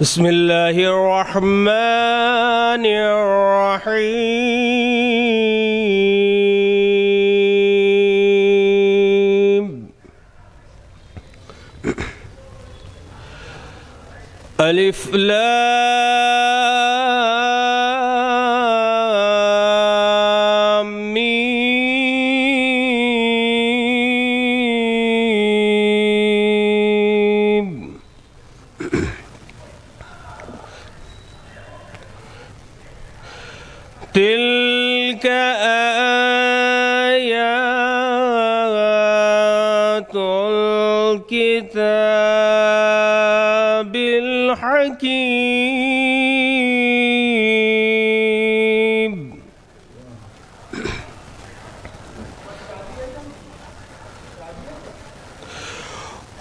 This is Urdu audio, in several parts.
بسم الله الرحمن الرحيم ألف لام ميم تلك آيات الكتاب الحكيم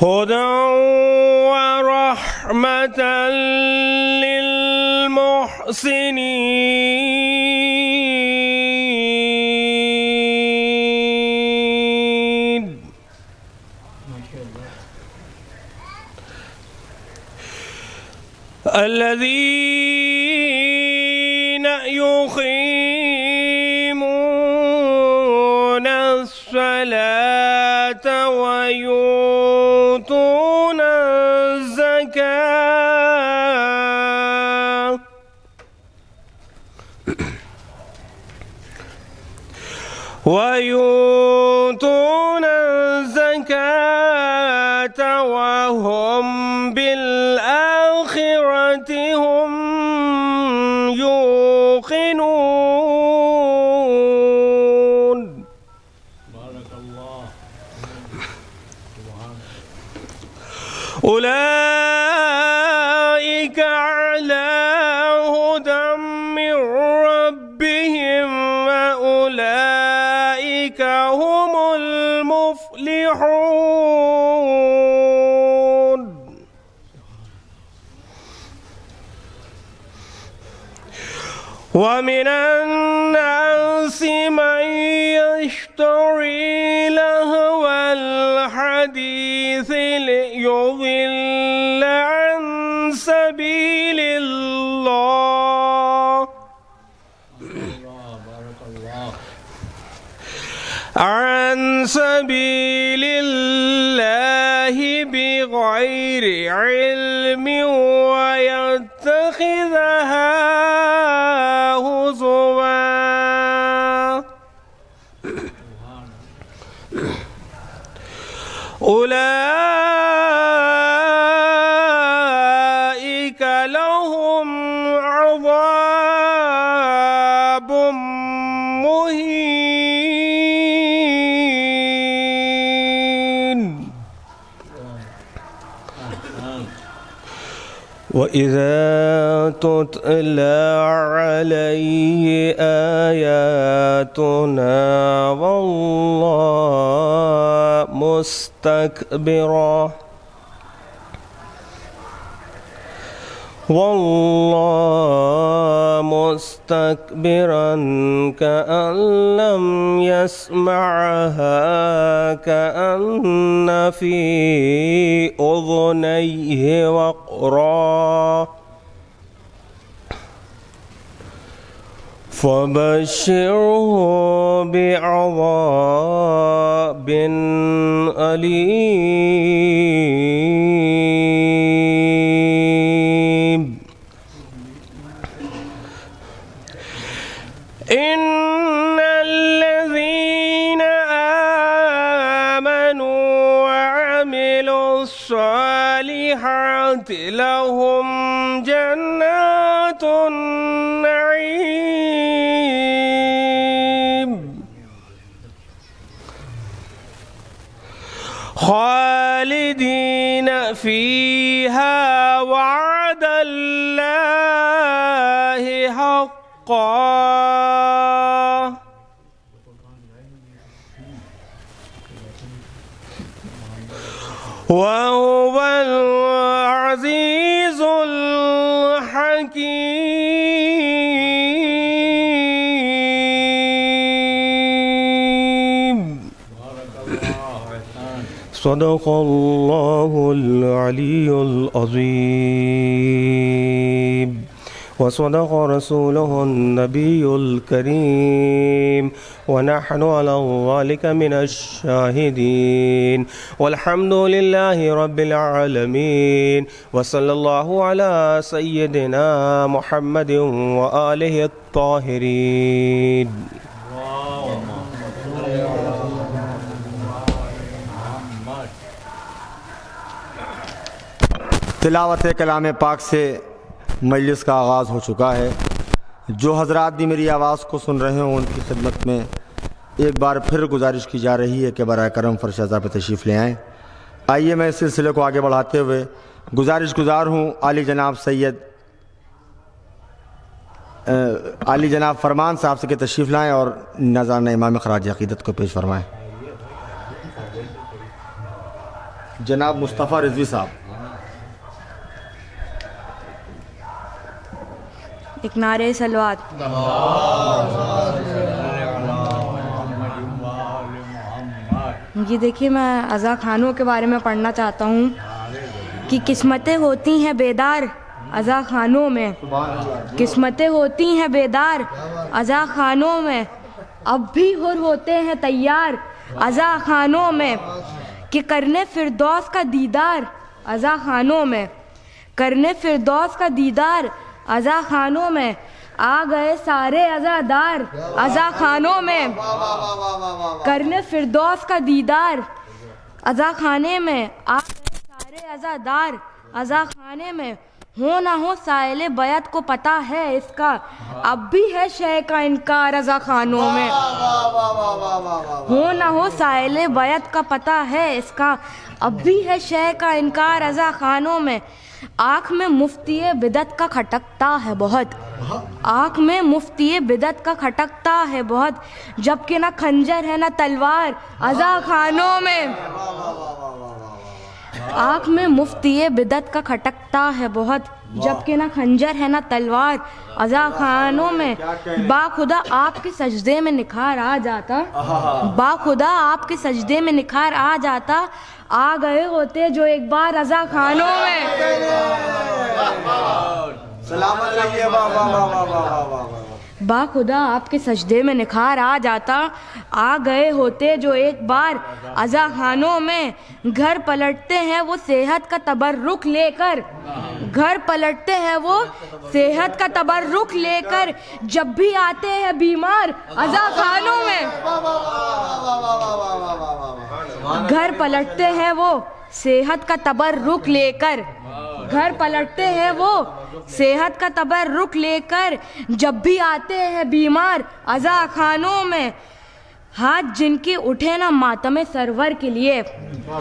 هدى ورحمة للمحسنين الذين يقيمون الصلاة ويؤتون الزكاة وهم بالآخرة هم يوقنون. بارك الله. أولئك على هدى من ربهم وأولئك هم المفلحون. ومن الناس من يشتري لهو الحديث ليضل عن سبيل الله بغير علم ويتخذها هزوا. أولئك لهم عذاب مهين. وإذا تتلى عليه آياتنا والله مستكبرا كأن لم يسمعها كأن في أذنيه وقرا فبشره بعذاب أليم. إن الذين آمنوا وعملوا الصالحات لهم جنات النعيم خالدين فيها وعد الله حقا وهو العزيز الحكيم. صدق الله العلي العظيم. وصدق رسوله النبي الكريم ونحن على ذلك من الشاهدين والحمد لله رب العالمين وصلى الله على سيدنا محمد وآله الطاهرين. تلاوت کلام پاک سے مجلس کا آغاز ہو چکا ہے. جو حضرات بھی میری آواز کو سن رہے ہوں ان کی خدمت میں ایک بار پھر گزارش کی جا رہی ہے کہ برائے کرم فرش ازا پہ تشریف لے آئیں. آئیے میں اس سلسلے کو آگے بڑھاتے ہوئے گزارش گزار ہوں عالی جناب فرمان صاحب سے کہ تشریف لائیں اور نذرانہ امام خراج عقیدت کو پیش فرمائیں. جناب مصطفیٰ رضوی صاحب. ایک نعرہ صلوات. یہ دیکھیے میں عزا خانوں کے بارے میں پڑھنا چاہتا ہوں کہ قسمتیں ہوتی ہیں بیدار عزا خانوں میں، قسمتیں ہوتی ہیں بیدار عزا خانوں میں، اب بھی حر ہوتے ہیں تیار عزا خانوں میں، کہ کرنے فردوس کا دیدار عزا خانوں میں، کرنے فردوس کا دیدار عزا خانوں میں، آ گئے سارے عزادار عزا خانوں میں، کرنے فردوس کا دیدار عزا خانے میں، آ گئے سارے عزادار عزا خانے میں. ہو نہ ہو سائل بیعت کو پتہ ہے اس کا، اب بھی ہے شے کا انکار عزا خانوں میں. ہو نہ ہو سائل بیعت کا پتہ ہے اس کا، اب بھی ہے شے کا انکار عزا خانوں میں. آنکھ میں مفتی بدعت کا کھٹکتا ہے بہت، آنکھ میں مفتی بدعت کا کھٹکتا ہے بہت، جبکہ نہ کھنجر ہے نہ تلوار عزا خانوں میں. آنکھ میں مفتی بدعت کا کھٹکتا ہے بہت، جبکہ نہ کھنجر ہے نہ تلوار عزا خانوں میں. باخدا آپ کے سجدے میں نکھار آ جاتا، باخدا آپ کے سجدے میں نکھار آ جاتا، آ گئے ہوتے جو ایک بار عزا خانوں میں. باخدا آپ کے سجدے میں نکھار آ جاتا، آ گئے ہوتے جو ایک بار عزا خانوں میں. گھر پلٹتے ہیں وہ صحت کا تبرک لے کر، گھر پلٹتے ہیں وہ صحت کا تبرک لے کر، جب بھی آتے ہیں بیمار عزا خانوں میں. گھر پلٹتے ہیں وہ صحت کا تبرک لے کر، گھر پلٹتے ہیں وہ صحت کا تبرک لے کر، جب بھی آتے ہیں بیمار عزا خانوں میں. ہاتھ جن کے اٹھے نا ماتم سرور کے لیے،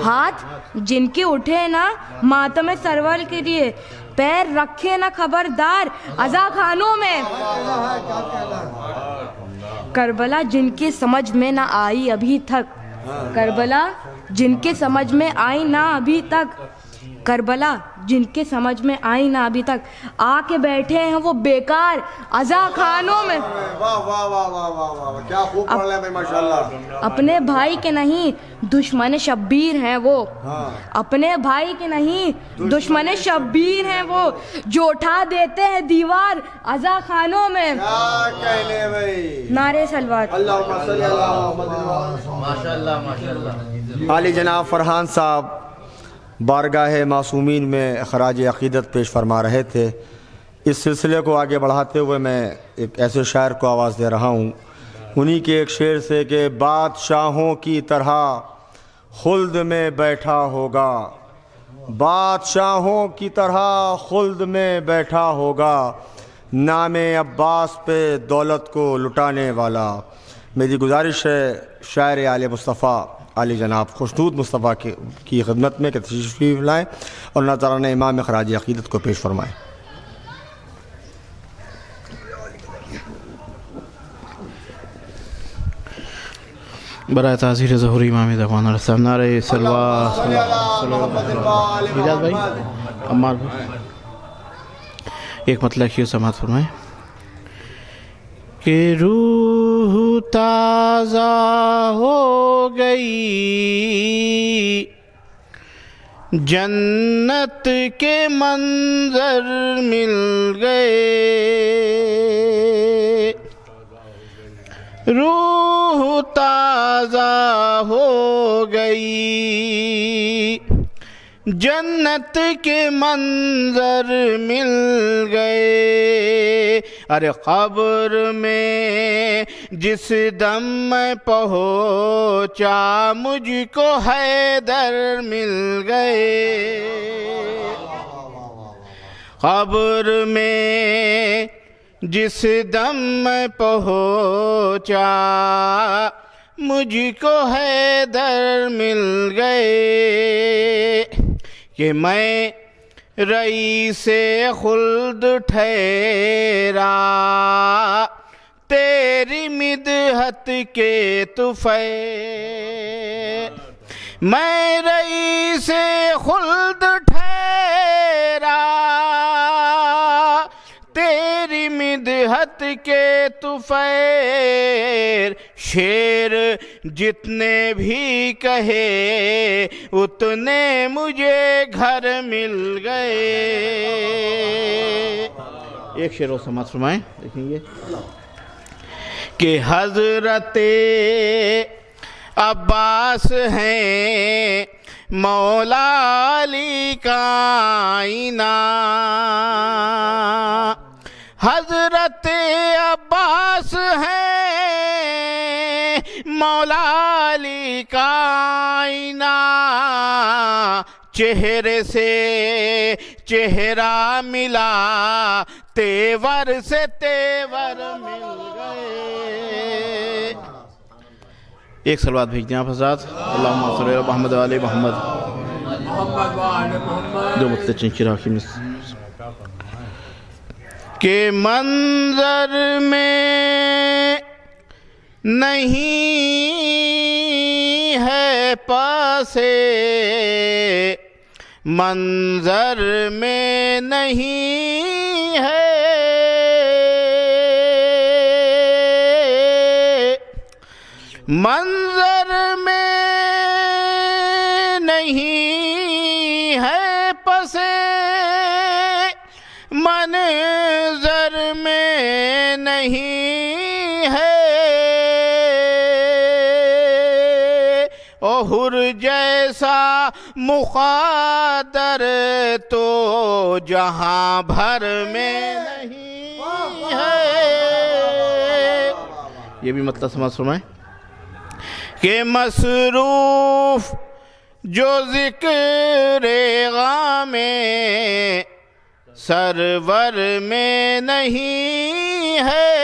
ہاتھ جن کے اٹھے نا ماتم سرور کے لیے، پیر رکھے نا خبردار عزا خانوں میں. کربلا جن کے سمجھ میں نہ آئی ابھی تک، کربلا جن کے سمجھ میں آئی نہ ابھی تک، کربلا جن کے سمجھ میں آئی نہ ابھی تک، آ کے بیٹھے ہیں وہ بیکار عزا خانوں میں. اپنے بھائی کے نہیں دشمن شبیر ہیں وہ، اپنے بھائی کے نہیں دشمن شبیر ہیں وہ، جو اٹھا دیتے ہیں دیوار عزا خانوں میں. نعرہ صلوات. عالی جناب فرحان صاحب بارگاہ معصومین میں خراج عقیدت پیش فرما رہے تھے. اس سلسلے کو آگے بڑھاتے ہوئے میں ایک ایسے شاعر کو آواز دے رہا ہوں انہی کے ایک شعر سے کہ بادشاہوں کی طرح خلد میں بیٹھا ہوگا، بادشاہوں کی طرح خلد میں بیٹھا ہوگا، نام عباس پہ دولت کو لٹانے والا. میری گزارش ہے شاعر آل مصطفیٰ علی جناب خوشنود مصطفیٰ کی خدمت میں کہ تشریف لائیں اور نذرانہ امام خراج عقیدت کو پیش فرمائیں. برائے تعزیر ظہور امام زمان علیہ نعرہ صلوات. بھائی عمار بھائی ایک مطلب کیوں سماعت فرمائیں کہ روح تازہ ہو گئی جنت کے منظر مل گئے، روح تازہ ہو گئی، جنت کے منظر مل گئے۔ ارے قبر میں جس دم میں پہنچا مجھ کو حیدر مل گئے، قبر میں جس دم میں پہنچا مجھ کو حیدر مل گئے، کہ میں رئیس خلد ٹھہرا تیری مدحت کے طفیل، میں رئیس خلد ٹھہرا تیری مدحت کے طفیل، شعر جتنے بھی کہے اتنے مجھے گھر مل گئے۔ ایک شعر و سماعت فرمائیں، دیکھیں گے کہ حضرت عباس ہیں مولا علی کا آئینہ، حضرت عباس ہیں مولا علی کا آئینہ، چہرے سے چہرہ ملا تیور سے تیور مل گئے۔ ایک صلوات بھیج دیں آپ حضرات، اللہم صلی علی محمد و آل محمد، دو مطلع چنچرا کی مصر کہ منظر میں نہیں ہے پاسے، منظر میں نہیں ہے، منظر میں نہیں ہے پسے، منظر میں نہیں ہے، حر جیسا مقدر تو جہاں بھر میں نہیں ہے۔ یہ بھی مطلب سمجھ فرمائیں کہ مصروف جو ذکر غام سرور میں نہیں ہے،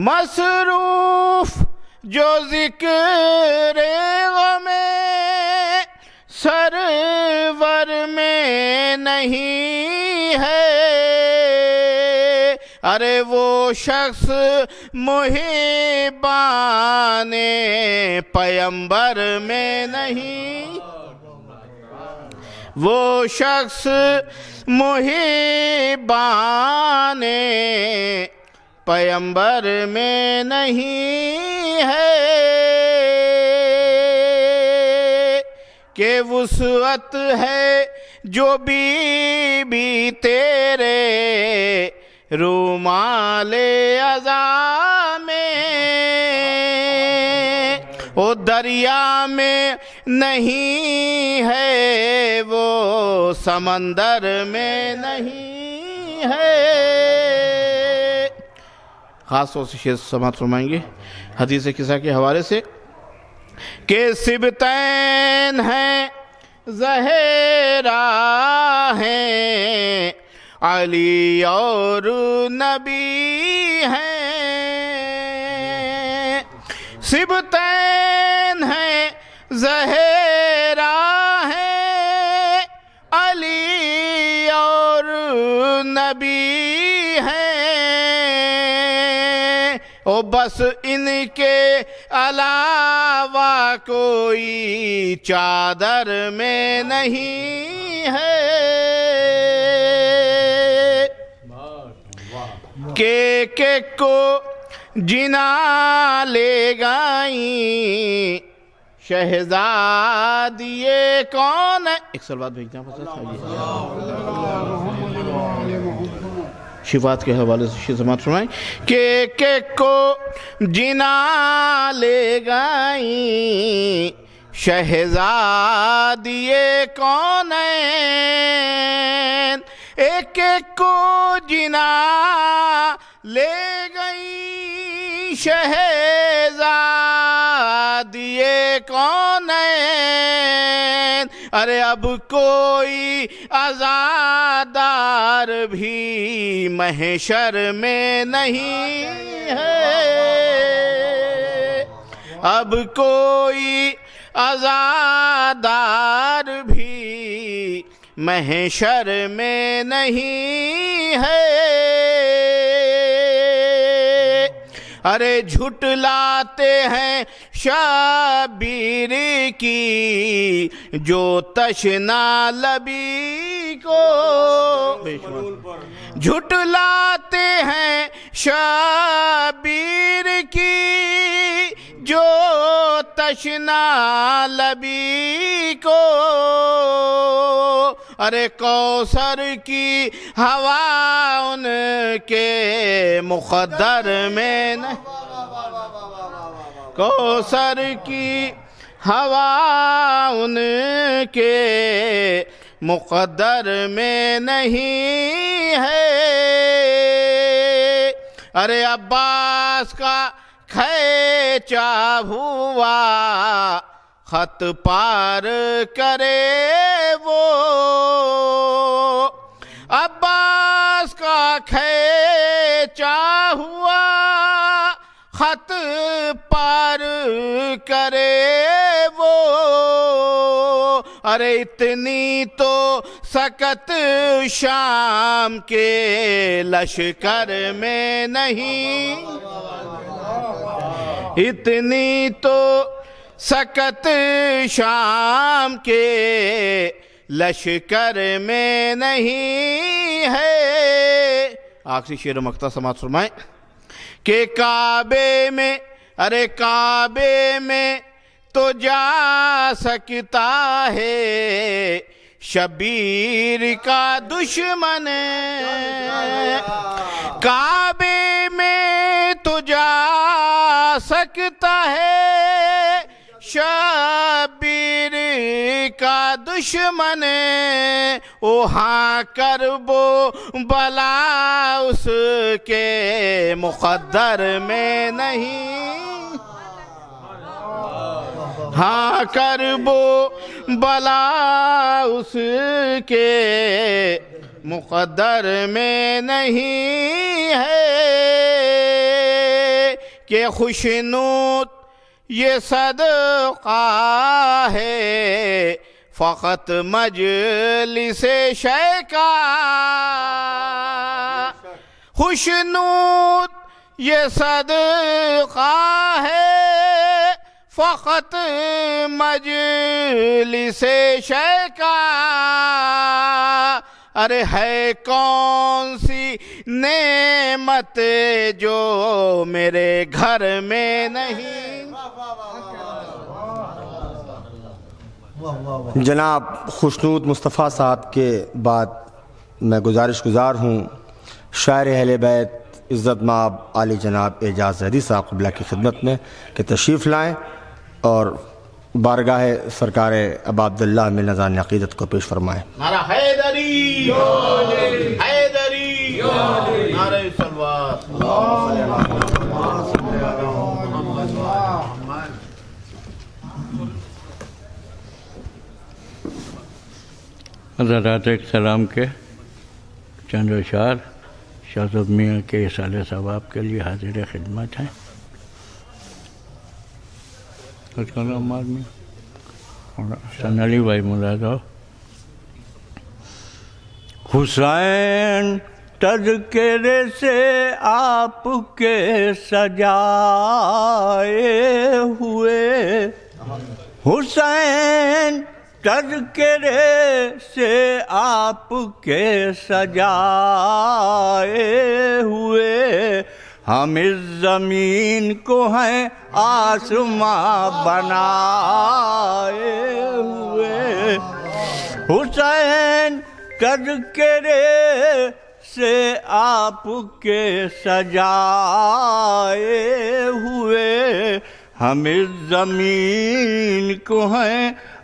مصروف جو ذکر غم سرور میں نہیں ہے، ارے وہ شخص محبان پیمبر میں نہیں، وہ شخص محبان پیمبر میں نہیں ہے، کہ وسعت ہے جو بی تیرے رومال عزا میں، وہ دریا میں نہیں ہے، وہ سمندر میں نہیں ہے۔ خاص طور سے شعر سماعت فرمائیں گے حدیث قصہ کے حوالے سے کہ سبتین ہیں زہرا ہیں علی اور نبی ہیں، سبتین ہیں زہرا ہیں علی اور نبی ہیں، او بس ان کے علاوہ کوئی چادر میں نہیں ہے، کہ کو جنا لے گائیں شہزادی یہ کون ہے. ایک سال بعد بھیجنا شفاعت کے حوالے سے سماعت فرمائیں کہ کو جنا لے گئی شہزادی یہ کون ہے. ایک کو جنا لے گئی شہزادی یہ کون ہے. ارے اب کوئی عزادار بھی محشر میں نہیں ہے. اب کوئی عزادار بھی محشر میں نہیں ہے. ارے جھٹلاتے ہیں شبیر کی جو تشنا لبی کو. جھٹلاتے ہیں شبیر کی جو تشنا لبی کو. ارے کوثر کی ہوا ان کے مقدر میں نہیں. کوثر کی ہوا ان کے مقدر میں نہیں ہے. ارے عباس کا کھینچا ہوا خط پار کرے وہ. عباس کا کھینچا ہوا خط پار کرے وہ. ارے اتنی تو سکت شام کے لشکر میں نہیں. اتنی تو سکت شام کے لشکر میں نہیں ہے. آخری شعر مقطع سماعت فرمائیں کہ کعبے میں ارے کعبے میں تو جا سکتا ہے شبیر کا دشمن. کعبے میں تو جا سکتا ہے شبیر کا دشمن. وہاں کرب و بلا اس کے مقدر میں نہیں. ہاں کرب و بلا اس کے مقدر میں نہیں ہے. کہ خوشنود یہ صدقہ ہے فقط مجلس شیخ کا. خوشنود یہ صدقہ ہے فقط مجلس شیخ کا. ارے ہے کون سی نعمت جو میرے گھر میں نہیں. جناب خوشنود مصطفیٰ صاحب کے بعد میں گزار ہوں شاعر اہل بیت عزت مآب عالی جناب اعجاز زہری صاحب قبلہ کی خدمت میں کہ تشریف لائیں اور بارگاہ سرکار ابا عبداللہ میں نذران عقیدت کو پیش فرمائیں. نعرہ حیدری حیدری نعرہ صلوات. حضرات سلام کے چند اشعار شاہزاد میاں کے اصالہ ثواب کے لیے حاضر خدمت ہیں. کچھ کلام آدمی حسن علی بھائی ملازہ. حسین تذکرے سے آپ کے سجائے ہوئے. حسین تذکرے سے آپ کے سجائے ہوئے. ہم اس زمین کو ہیں آسماں بنائے ہوئے، حسین تذکرے سے آپ کے سجائے ہوئے، ہم اس زمین کو ہیں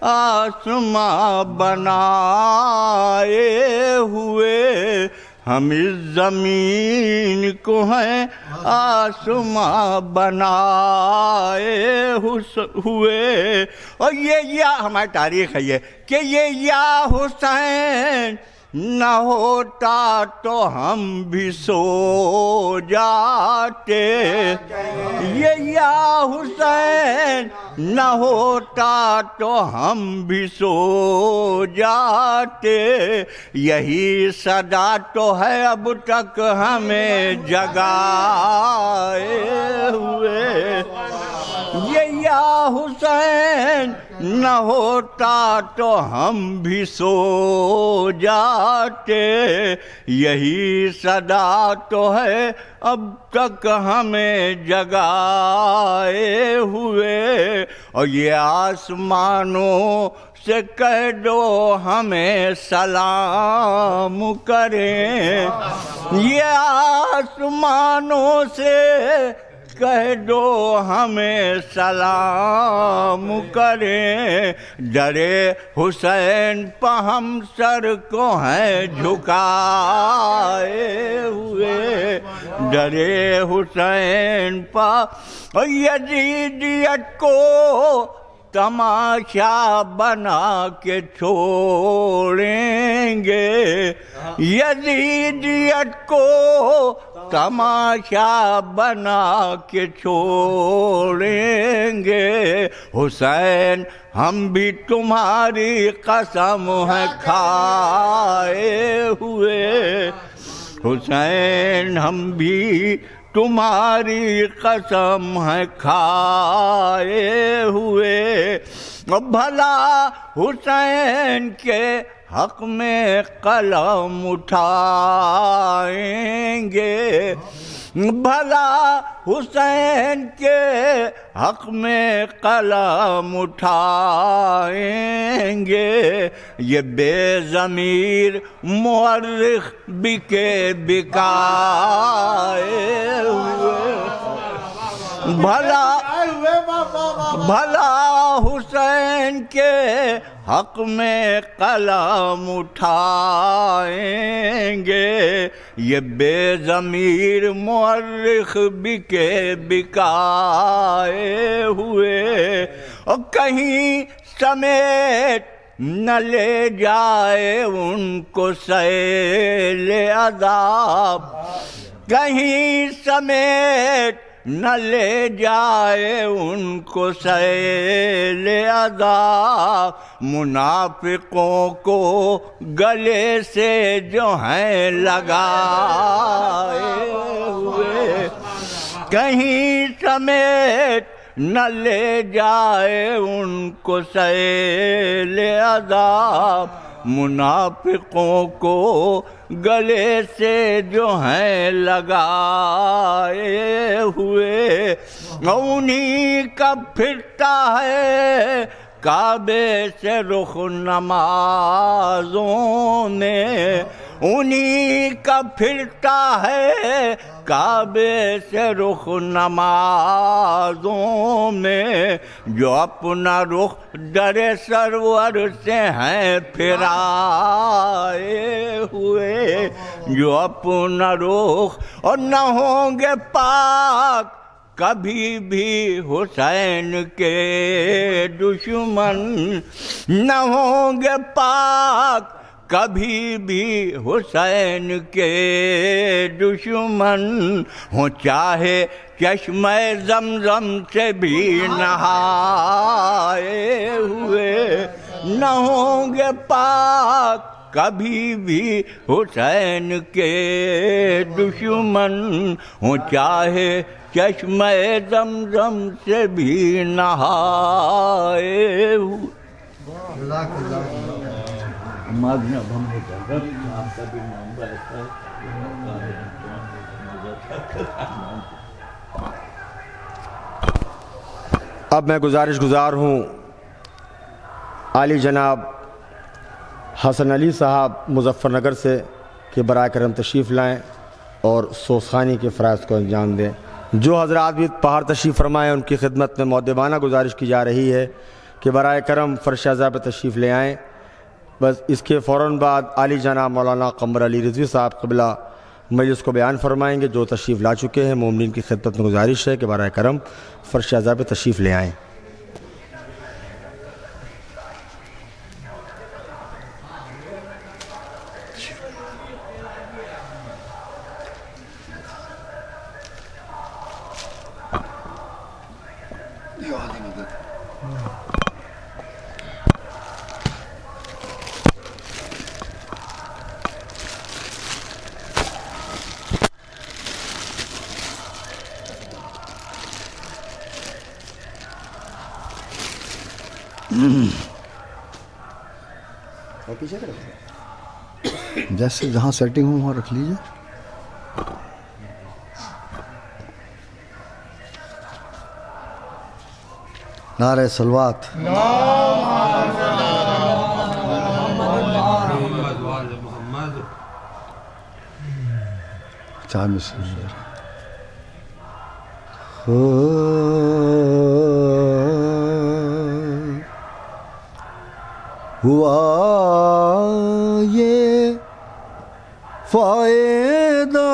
آسماں بنائے ہوئے، ہم اس زمین کو ہیں آسماں بنائے ہوئے۔ اور یہ ہماری تاریخ ہے یہ کہ یہ یا حسین نہ ہوتا تو ہم بھی سو جاتے، یہ یا حسین نہ ہوتا تو ہم بھی سو جاتے، یہی صدا تو ہے اب تک ہمیں جگائے ہوئے، یہ یا حسین نہ ہوتا تو ہم بھی سو جاتے، یہی صدا تو ہے اب تک ہمیں جگائے ہوئے۔ اور یہ آسمانوں سے کہہ دو ہمیں سلام کریں، یہ آسمانوں سے کہہ دو ہمیں سلام کریں، درے حسین پہ ہم سر کو ہیں جھکائے ہوئے، درے حسین پہ یزیدیت کو تماشا بنا کے چھوڑیں گے، یزیدیت کو تماشا بنا کے چھوڑیں گے، حسین ہم بھی تمہاری قسم ہے کھائے ہوئے، حسین ہم بھی تمہاری قسم ہے کھائے ہوئے، بھلا حسین کے حق میں قلم اٹھائیں گے، بھلا حسین کے حق میں قلم اٹھائیں گے، یہ بے ضمیر مورخ بکے بکائے ہوئے، بھلا حسین کے حق میں قلم اٹھائیں گے، یہ بے ضمیر مورخ بکے بکائے ہوئے، اور کہیں سمیت نہ لے جائے ان کو سیل عذاب، کہیں سمیت نہ لے جائے ان کو سیل عذاب، منافقوں کو گلے سے جو ہیں لگائے ہوئے، کہیں سمیت نہ لے جائے ان کو سیل عذاب، منافقوں کو گلے سے جو ہیں لگائے ہوئے، انہی کا پھرتا ہے کعبے سے رخ نمازوں میں، انہی کا پھرتا ہے کعبے سے رخ نمازوں میں، جو اپنا رخ در سرور سے ہیں پھرائے ہوئے، جو اپنا رخ اور نہ ہوں گے پاک کبھی بھی حسین کے دشمن، نہ ہوں گے پاک کبھی بھی حسین کے دشمن، ہوں چاہے چشمہ زمزم سے بھی نہائے ہوئے، نہ ہوں گے پاک کبھی بھی حسین کے دشمن، ہوں چاہے چشمہ زمزم سے بھی نہائے ہوئے۔ ماضی اب ہم نے کہا آپ کا بھی معاملہ ایسا ہے. اب میں گزارش گزار ہوں عالی جناب حسن علی صاحب مظفر نگر سے کہ برائے کرم تشریف لائیں اور سوسخانی کے فرائض کو انجام دیں. جو حضرات بھی پہاڑ تشریف فرمائیں ان کی خدمت میں مؤدبانہ گزارش کی جا رہی ہے کہ برائے کرم فرش اعضاء پہ تشریف لے آئیں. بس اس کے فوراً بعد عالی جناب مولانا قمر علی رضوی صاحب قبلہ مجلس کو بیان فرمائیں گے. جو تشریف لا چکے ہیں مومنین کی خدمت میں گزارش ہے کہ برائے کرم فرش اعضاء پہ تشریف لے آئیں. جیسے جہاں سیٹنگ ہو وہاں رکھ لیجیے. نعرہ صلوات. چاند ہوا یہ فائدہ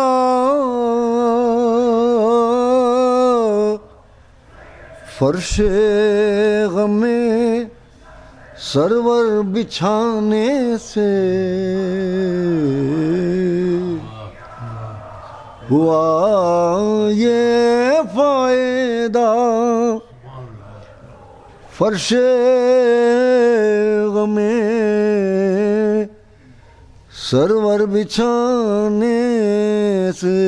فرش غم سرور بچھانے سے ہوا یہ فائدہ فرش غم سرور بچھانے سے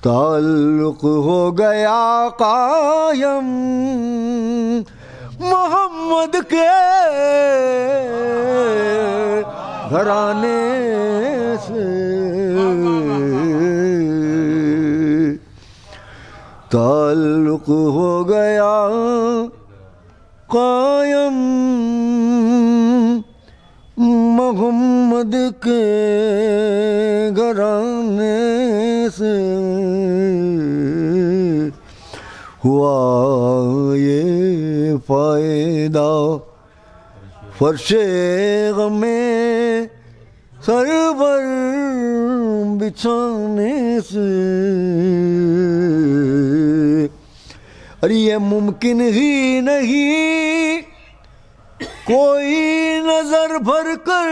تعلق ہو گیا قائم محمد کے گھرانے سے. تعلق ہو گیا قائم محمد کے گھرانے سے. ہوا یہ فائدہ فرش غم سرور بچھانے سے. اور یہ ممکن ہی نہیں کوئی نظر بھر کر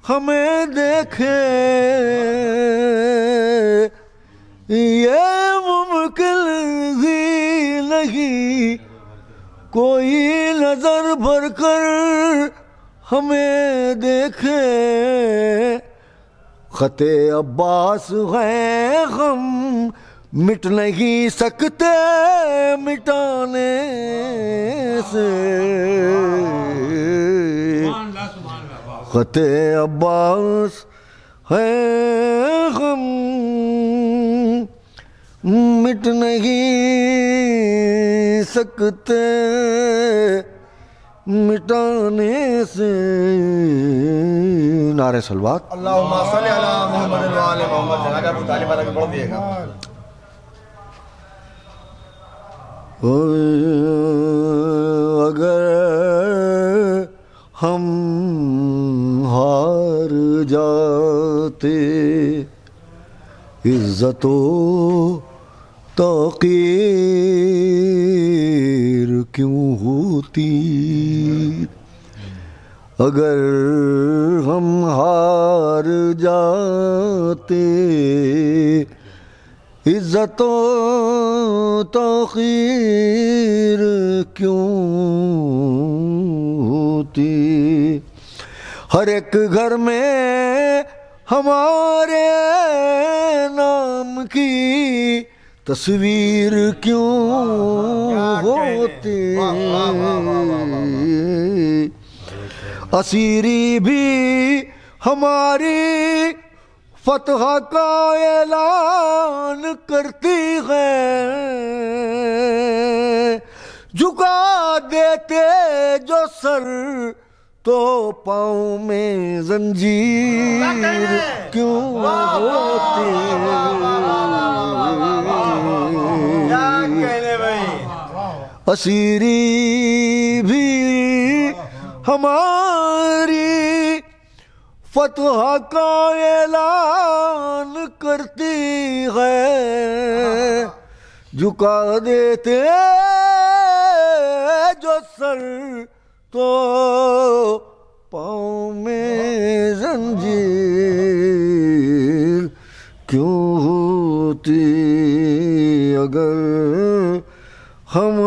ہمیں دیکھے. یہ ممکن ہی نہیں کوئی نظر بھر کر ہمیں دیکھے. خط عباس ہے غم مٹ نہیں سکتے مٹانے سے. خط عباس ہے غم مٹ نہیں سکتے مٹانے سے. نعرہ صلوات. اللہم صلی علی محمد و آل محمد. جناب ابو طالب والا بھی پڑھ دیے گا. اگر ہم ہار جاتے عزت و توقیر کیوں ہوتی. اگر ہم ہار جاتے عزت و توقیر کیوں ہوتی. ہر ایک گھر میں ہمارے نام کی تصویر کیوں ہوتی اسیری بھی ہماری فتح کا اعلان کرتی ہے جھکا دیتے جو سر تو پاؤں میں زنجیر کیوں ہوتی اسیری بھی ہماری فتح کا اعلان کرتی ہے جھکا دیتے جو سر تو پاؤں میں زنجیر کیوں ہوتی اگر ہم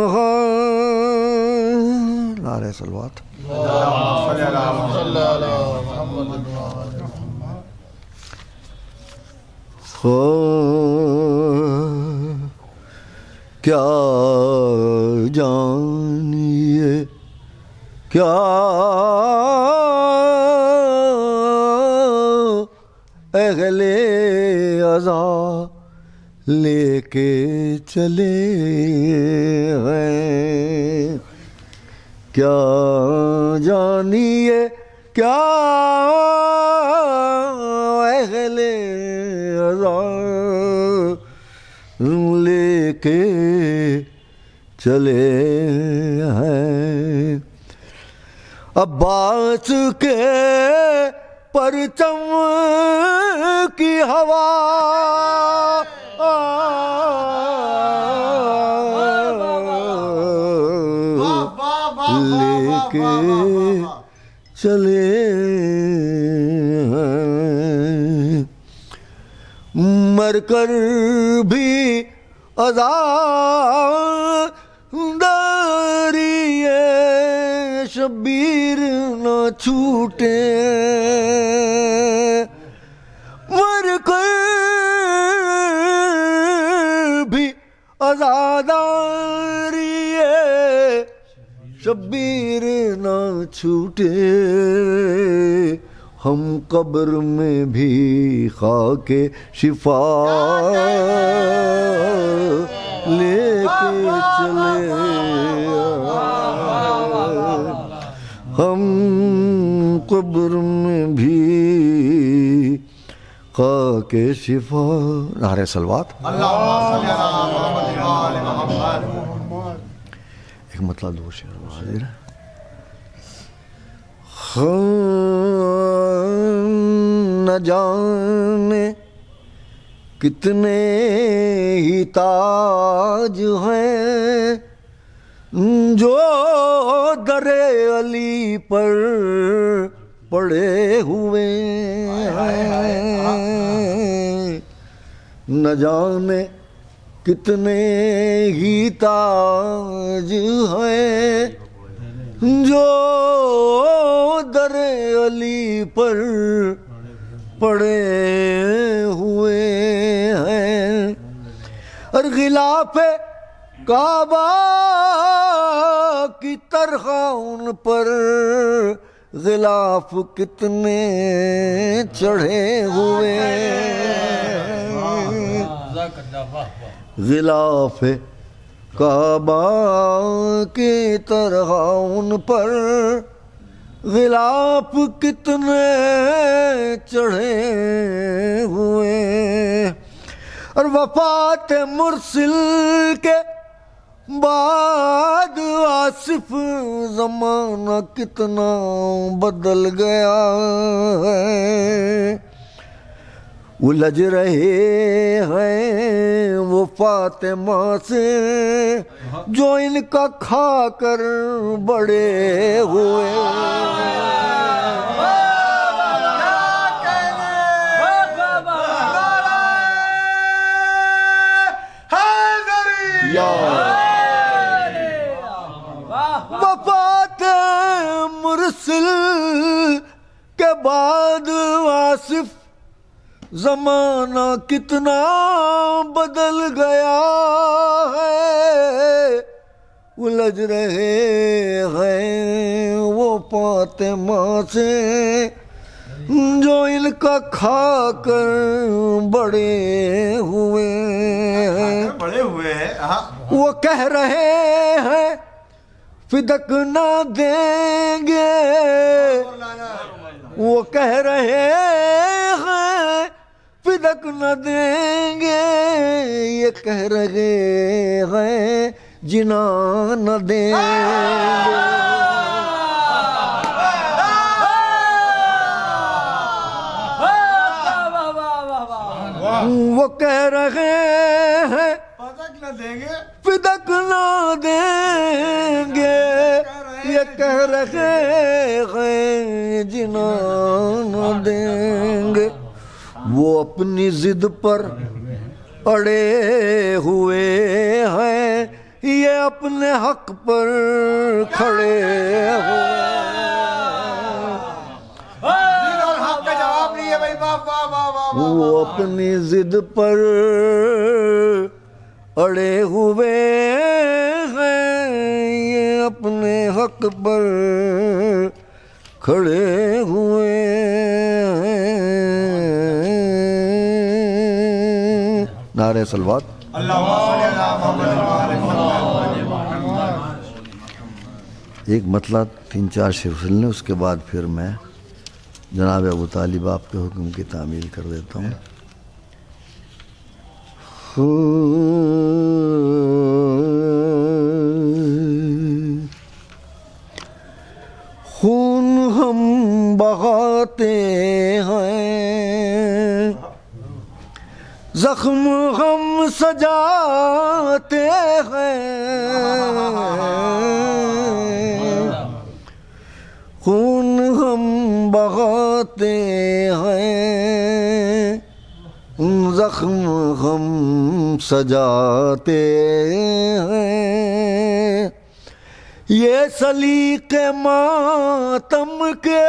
نعرہ صلوات کیا جانیے کیا اہل عزا لے کے چلے ہیں کیا جانیے کیا اہل عزا لے کے چلے ہیں عباس کے پرچم کی ہوا لے کے چلے ہیں مر کر بھی عزاداری شبیر نہ چھوٹے مر کر بھی عزاداری شبیر نہ چھوٹے ہم قبر میں بھی خاک شفا لے کے چلے ہم قبر میں بھی خاک شفا نعرہ صلوات ایک مطلب دو شعر حاضر ہے نہ جانے کتنے ہی تاج ہیں جو در علی پر پڑے ہوئے ہیں نہ جانے کتنے ہی تاج ہیں جو در علی پر پڑے ہوئے ہیں اور غلاف کعبہ کی طرح ان پر غلاف کتنے چڑھے ہوئے ہیں غلاف کعبہ کی طرح ان پر غلاف کتنے چڑھے ہوئے اور وفات مرسل کے بعد آصف زمانہ کتنا بدل گیا ہے الجھ رہے ہیں وہ فاطمہ سے جو ان کا کھا کر بڑے ہوئے وفات مرسل کے بعد آصف زمانہ کتنا بدل گیا ہے، الجھ رہے ہیں وہ فاطمہ سے جو ان کا کھا کر بڑے ہوئے ہیں۔ وہ کہہ رہے ہیں فدک نہ دیں گے، وہ کہہ رہے ہیں فدک نہ دیں گے، یہ کہہ رہے ہیں جنا نہ دیں گے۔ وہ کہہ رہے ہیں فدک نہ دیں گے، یہ کہہ رہے ہیں جنا نہ دیں گے۔ وہ اپنی ضد پر اڑے ہوئے ہیں، یہ اپنے حق پر کھڑے ہوئے وہ اپنی ضد پر اڑے ہوئے ہیں، یہ اپنے حق پر کھڑے ہوئے ہیں۔ نعرہ صلوات۔ ایک مطلب 3-4 شعر سن لیں، اس کے بعد پھر میں جناب ابو طالب آپ کے حکم کی تعمیل کر دیتا ہوں۔ خون ہم بہاتے ہیں، زخم ہم سجاتے ہیں، خون ہم بہاتے ہیں، زخم ہم سجاتے ہیں، یہ سلیق ماتم کے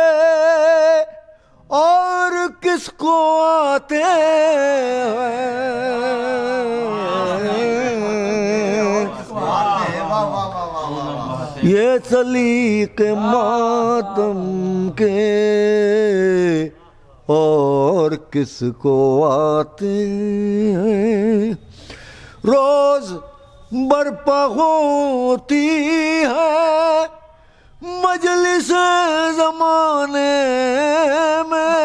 اور کس کو آتے ہیں، یہ سلیق ماتم کے اور کس کو آتے ہیں۔ روز برپا ہوتی ہے مجلس زمانے میں،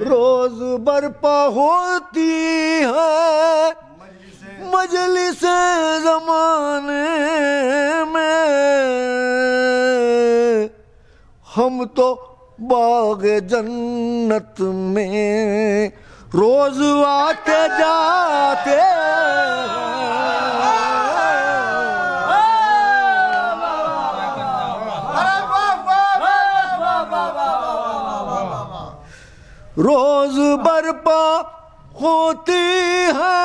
روز برپا ہوتی ہے مجلس زمانے میں، ہم تو باغ جنت میں روز آتے جاتے روز برپا ہوتی ہے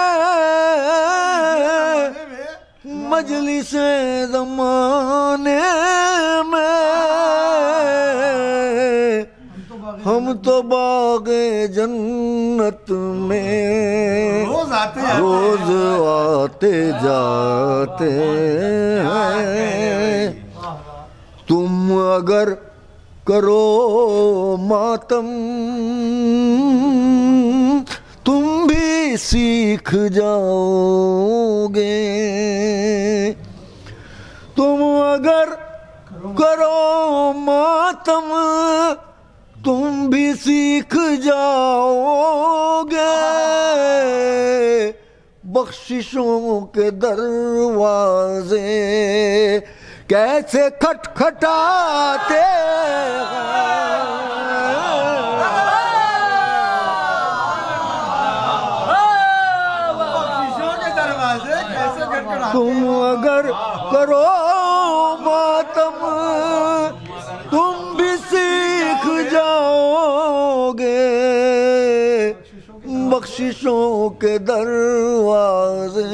مجلس زمانے میں، ہم تو باغ جنت میں روز آتے جاتے ہیں۔ تم اگر کرو ماتم تم بھی سیکھ جاؤ گے، تم اگر کرو ماتم تم بھی سیکھ جاؤ گے، بخششوں کے دروازے کیسے کھٹکھٹاتے تم اگر کرو ماتم تم بھی سیکھ جاؤ گے، بخششوں کے دروازے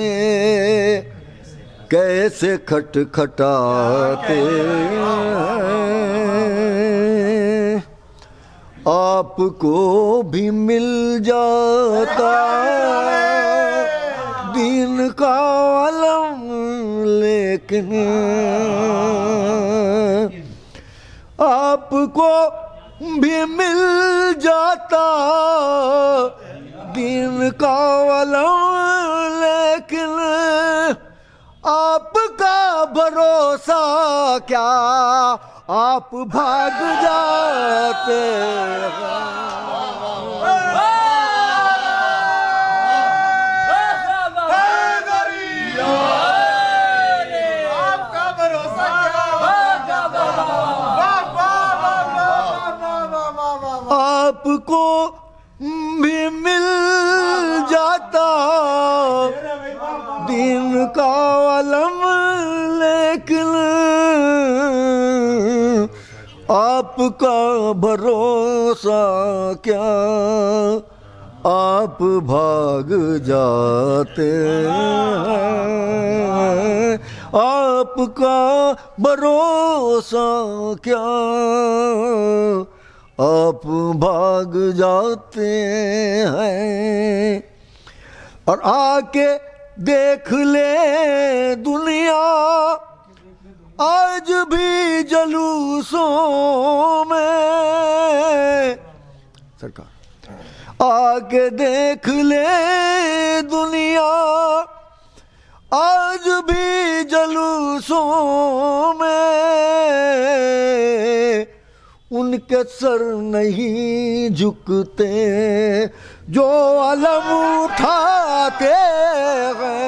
کیسے کھٹکھٹاتے ہیں۔ آپ کو بھی مل جاتا دین کا علم، لیکن آپ کو بھی مل جاتا دین کا علم، لیکن آپ کا بھروسہ کیا، آپ بھاگ جاتے آپ کو بھی مل جاتا دین کا علم، لیکن آپ کا بھروسہ کیا، آپ بھاگ جاتے ہیں، آپ کا بھروسہ کیا، آپ بھاگ جاتے ہیں۔ اور آ کے دیکھ لے دنیا آج بھی جلوسوں میں، سرکار آ کے دیکھ لے دنیا آج بھی جلوسوں میں، ان کے سر نہیں جھکتے جو علم اٹھاتے ہیں،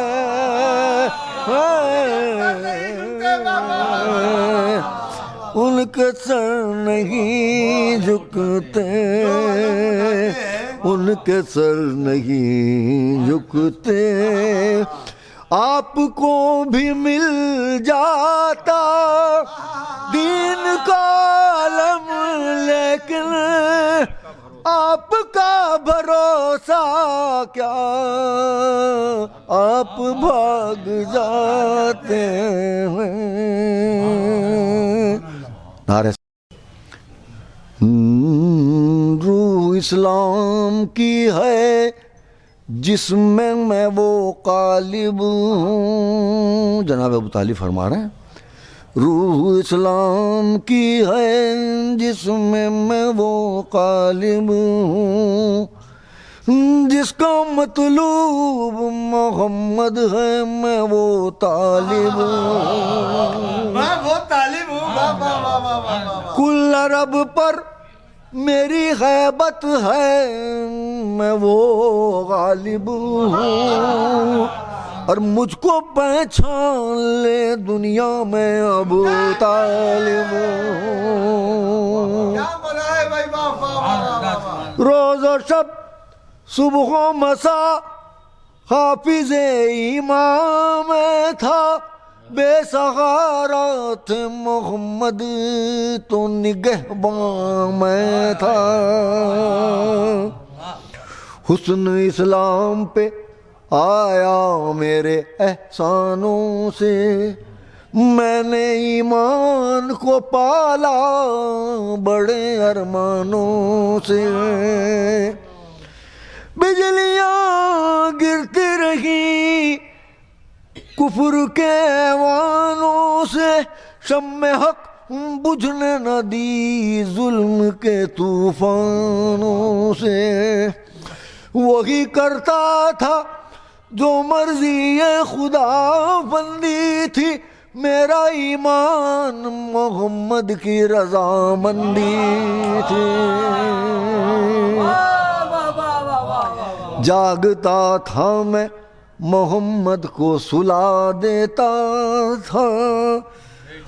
ان کے سر نہیں جھکتے، ان کے سر نہیں جھکتے، آپ کو بھی مل جاتا دین کا علم، لیکن آپ کا بھروسہ کیا، آپ بھاگ جاتے ہیں۔ نعرہ روح اسلام کی ہے جس میں وہ غالب ہوں، جناب ابو طالب فرما رہے ہیں روح اسلام کی ہے جس میں وہ غالب ہوں، جس کا مطلوب محمد ہے میں وہ طالب ہوں، کل عرب پر میری غیبت ہے میں وہ غالب ہوں، اور مجھ کو پہچان لے دنیا میں ابو طالب ہوں۔ روز و شب صبح و مساء حافظ ایمان میں تھا، بے سہارا تھے محمد تو نگہباں میں تھا، حسن اسلام پہ آیا میرے احسانوں سے، میں نے ایمان کو پالا بڑے ارمانوں سے، بجلیاں گرتی رہی کفر کے ایوانوں سے، شمع حق بجھنے نہ دی ظلم کے طوفانوں سے، وہی کرتا تھا جو مرضی خدا بندی تھی، میرا ایمان محمد کی رضامندی تھی، جاگتا تھا میں محمد کو سلا دیتا تھا،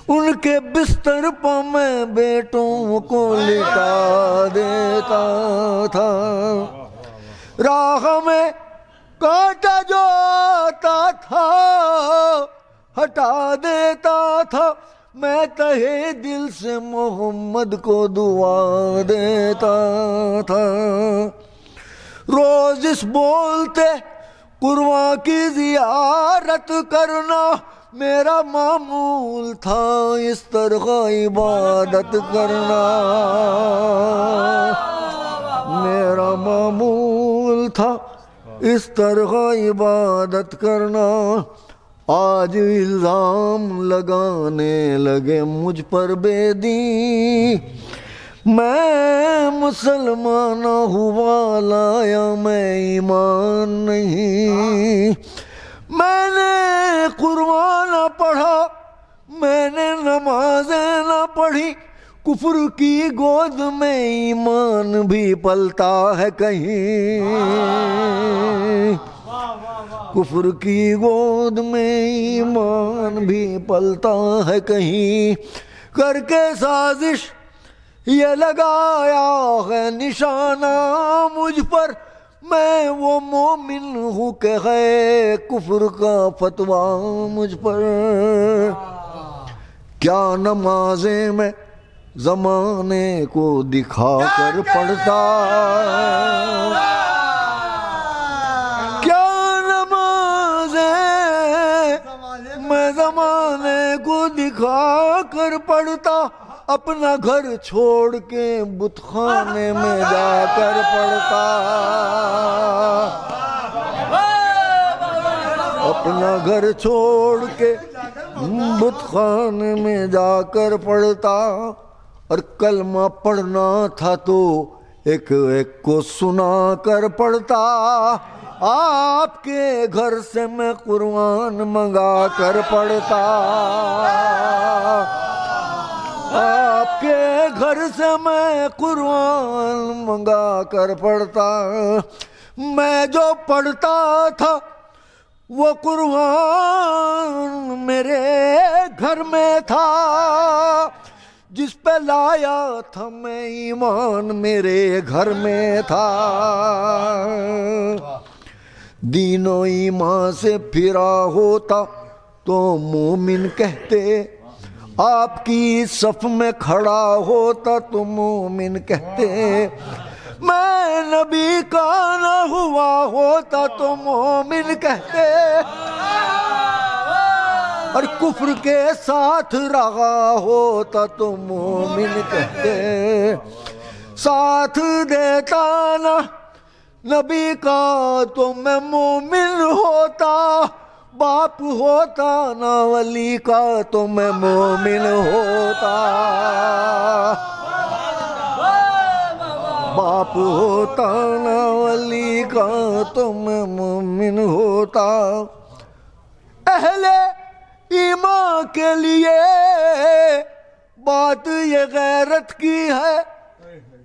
ان کے بستر پر میں بیٹوں کو لٹا دیتا تھا، راہ میں کانٹا جو آتا تھا ہٹا دیتا تھا، میں تہے دل سے محمد کو دعا دیتا تھا، روز اس بولتے قرباں کی زیارت کرنا میرا معمول تھا، اس طرح عبادت کرنا، میرا معمول تھا اس طرح عبادت کرنا، آج الزام لگانے لگے مجھ پر بے دین۔ میں مسلمان ہوا لایا میں ایمان نہیں، میں نے قرآن نہ پڑھا، میں نے نمازیں نہ پڑھی، کفر کی گود میں ایمان بھی پلتا ہے کہیں، کفر کی گود میں ایمان بھی پلتا ہے کہیں، کر کے سازش یہ لگایا ہے نشانہ مجھ پر، میں وہ مومن ہوں کہ ہے کفر کا فتویٰ مجھ پر۔ کیا نمازیں میں زمانے کو دکھا کر پڑھتا، کیا نمازیں میں زمانے کو دکھا کر پڑھتا، اپنا گھر چھوڑ کے بت خانے میں جا کر پڑھتا، اپنا گھر چھوڑ کے بت خانے میں جا کر پڑھتا، اور کلمہ پڑھنا تھا تو ایک ایک کو سنا کر پڑھتا، آپ کے گھر سے میں قرآن منگا کر پڑھتا، آپ کے گھر سے میں قرآن منگا کر پڑھتا، میں جو پڑھتا تھا وہ قرآن میرے گھر میں تھا، جس پہ لایا تھا میں ایمان میرے گھر میں تھا، دین و ایمان سے پھرا ہوتا تو مومن کہتے، آپ کی صف میں کھڑا ہوتا تو مومن کہتے، میں نبی کا نہ ہوا ہوتا تو مومن کہتے، اور کفر کے ساتھ رہا ہوتا تو مومن کہتے، ساتھ دیتا نہ نبی کا تو میں مومن ہوتا، باپ ہوتا نہ ولی کا تو میں مومن ہوتا، باپ ہوتا نہ ولی کا تو میں مومن ہوتا۔ اہل ایمان کے لیے بات یہ غیرت کی ہے،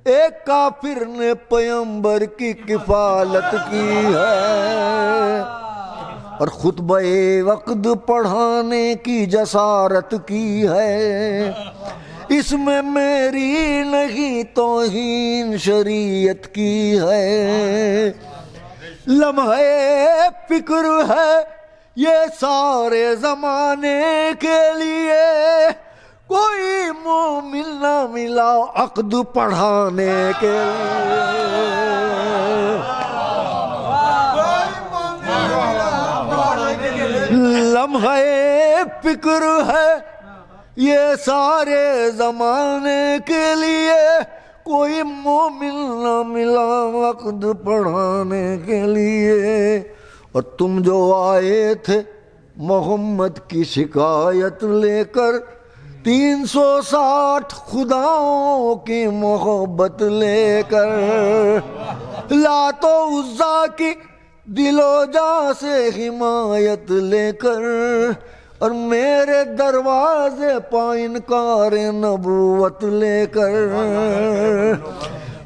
ایک کافر نے پیغمبر کی کفالت کی ہے، اور خطبہ وقت پڑھانے کی جسارت کی ہے، اس میں میری نہیں توہین شریعت کی ہے، لمحے فکر ہے یہ سارے زمانے کے لیے، کوئی مومن نہ ملا عقد پڑھانے کے لیے، لمحے فکر ہے یہ سارے زمانے کے لیے، کوئی مومن نہ ملا وقت پڑھانے کے لیے، اور تم جو آئے تھے محمد کی شکایت لے کر، 360 خداؤں کی محبت لے کر، لات و عزا کی دل و جاں سے حمایت لے کر، اور میرے دروازے پا انکار نبوت لے کر،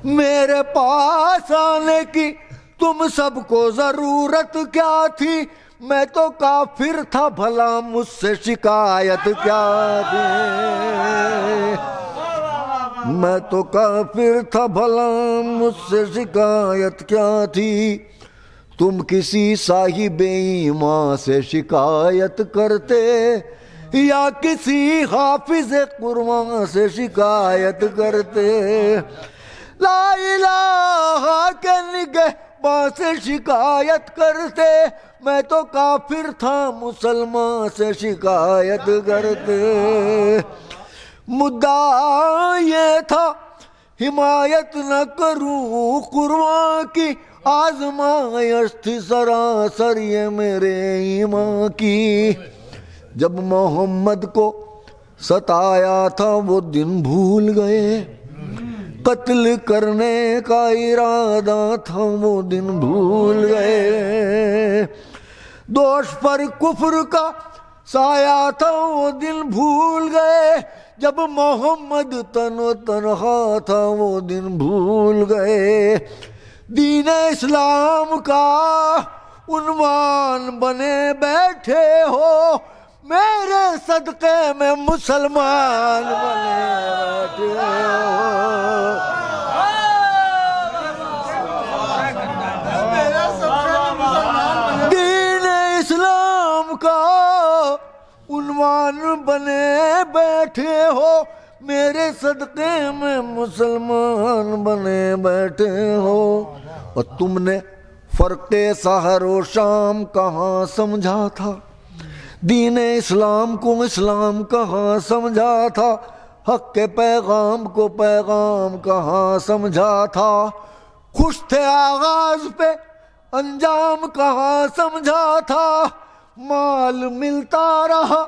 میرے پاس آنے کی تم سب کو ضرورت کیا تھی، میں تو کافر تھا بھلا مجھ سے شکایت کیا تھی، میں تو کافر تھا بھلا مجھ سے شکایت کیا تھی، تم کسی صاحب ایمان سے شکایت کرتے یا کسی حافظ قرآن سے شکایت کرتے، لا الہ کے نگہباں سے شکایت کرتے، میں تو کافر تھا مسلمان سے شکایت کرتے، مدعا یہ تھا حمایت نہ کروں قرباں کی، آزمائش تھی سراسر یہ میرے ایمان کی۔ جب محمد کو ستایا تھا وہ دن بھول گئے، قتل کرنے کا ارادہ تھا وہ دن بھول گئے، دوش پر کفر کا سایہ تھا وہ دن بھول گئے، جب محمد تن و تنہا تھا وہ دن بھول گئے۔ دین اسلام کا عنوان بنے بیٹھے ہو، میرے صدقے میں مسلمان بنے بیٹھے ہو۔ دین اسلام کا عنوان بنے بیٹھے ہو، میرے صدقے میں مسلمان بنے بیٹھے ہو۔ اور تم نے فرق سحر و شام کہاں سمجھا تھا، دین اسلام کو اسلام کہاں سمجھا تھا، حق کے پیغام کو پیغام کہاں سمجھا تھا، خوش تھے آغاز پہ انجام کہاں سمجھا تھا، مال ملتا رہا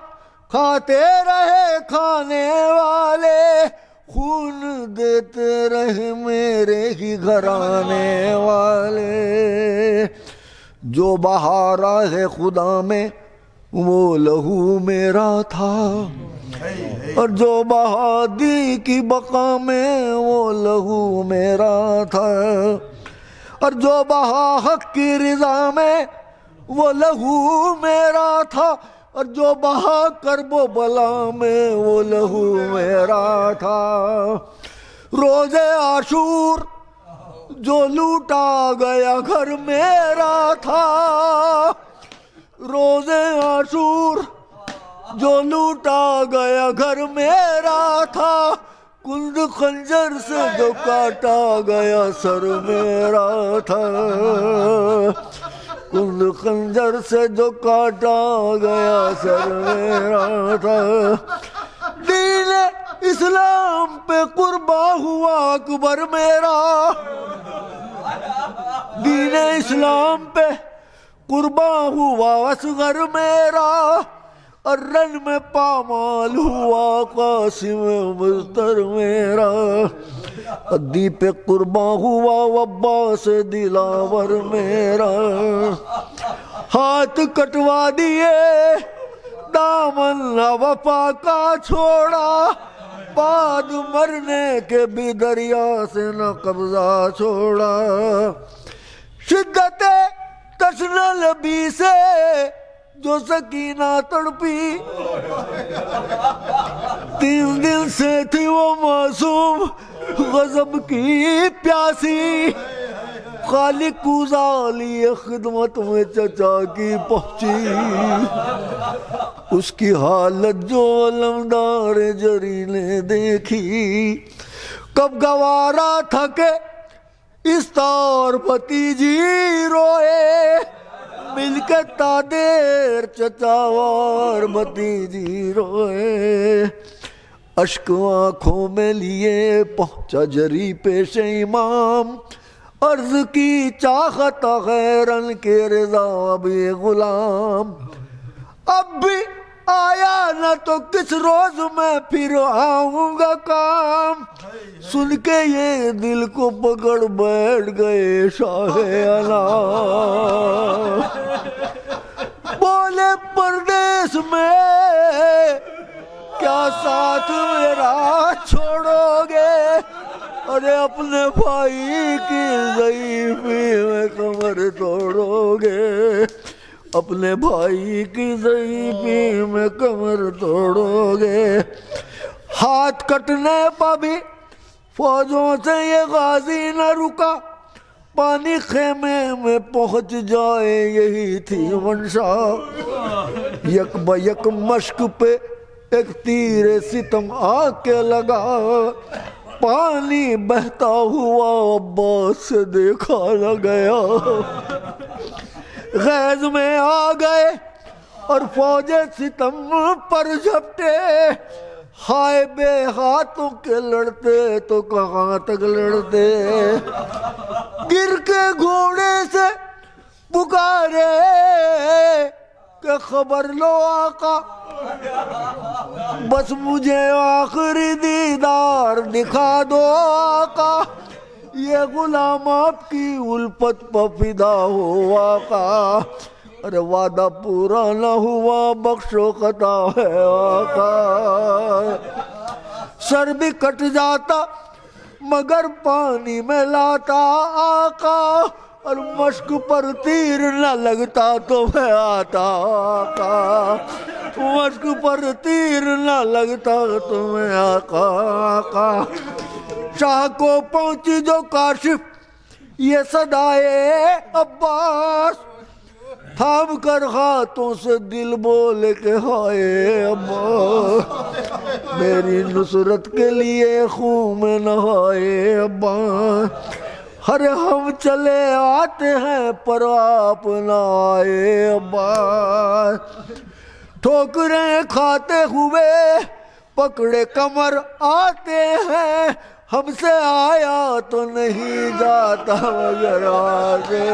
کھاتے رہے کھانے والے، خون دیتے رہے میرے ہی گھرانے والے، جو بہا راہ خدا میں وہ لہو میرا تھا، اور جو بہا دی کی بقا میں وہ لہو میرا تھا، اور جو بہا حق کی رضا میں وہ لہو میرا تھا، اور جو بہا کرب و بلا میں وہ لہو میرا تھا۔ روز عاشور جو لوٹا گیا گھر میرا تھا، روز عاشور جو لوٹا گیا گھر میرا تھا، کلد خنجر سے جو کاٹا گیا سر میرا تھا، کلد خنجر سے جو کاٹا گیا سر میرا تھا۔ دین اسلام پہ قربا ہوا اکبر میرا، دین اسلام پہ قربا ہوا اصغر میرا، اور رن میں پامال ہوا قاسم مستر میرا، ادی پہ قربا ہوا عباس دلاور میرا، ہاتھ کٹوا دیے دامن وفا کا چھوڑا، بعد مرنے کے بھی دریا سے نہ قبضہ چھوڑا، شدت تشنہ لبی سے جو سکینہ تڑپی، 3 دن سے تھی وہ معصوم غضب کی پیاسی، خالق کوزالی خدمت میں چچا کی پہنچی، اس کی حالت جو علمدار جری نے دیکھی، کب گوارا تھا کہ اس طور بھتیجی روئے، مل کے تادیر چچاوار بھتیجی روئے، اشک آنکھوں میں لیے پہنچا جری پیش امام، عرض کی چاہت غیرن کے رضا اب یہ غلام، اب بھی آیا نہ تو کس روز میں پھر آؤں گا کام، سن کے یہ دل کو پکڑ بیٹھ گئے شاہ علام، بولے پردیس میں کیا ساتھ میرا چھوڑو گے، ارے اپنے بھائی کی ضعیفی میں کمر توڑو گے، اپنے بھائی کی ضعیفی میں کمر توڑو گے، ہاتھ کٹنے پا بھی فوجوں سے یہ غازی نہ رکا، پانی خیمے میں پہنچ جائے یہی تھی منشا، یک بیک مشک پہ ایک تیر ستم آ کے لگا، پانی بہتا ہوا عباس سے دیکھا نہ گیا، غیظ میں آ گئے اور فوج ستم پر جھپٹے، ہائے بے ہاتھوں کے لڑتے تو کہاں تک لڑتے، گر کے گھوڑے سے پکارے کہ خبر لو آقا، بس مجھے آخری دیدار دکھا دو آقا، یہ غلام آپ کی الفت پہ فدا ہو آقا، ارے وعدہ پورا نہ ہوا بخشو خطا ہے آقا، سر بھی کٹ جاتا مگر پانی میں لاتا آقا، اور مشک پر تیر نہ لگتا تو میں آتا آقا، مشک پر تیر نہ لگتا تو میں آقا آقا۔ شاہ کو پہنچی جو کاشف یہ صدائے عباس، تھام کر ہاتھوں سے دل بولے کہ ہائے عباس، میری نصرت کے لیے خون میں نہائے عباس، ہر ہم چلے آتے ہیں پر آپ نہ آئے عباس، ٹھوکریں کھاتے ہوئے پکڑے کمر آتے ہیں، ہم سے آیا تو نہیں جاتا مگر آگے،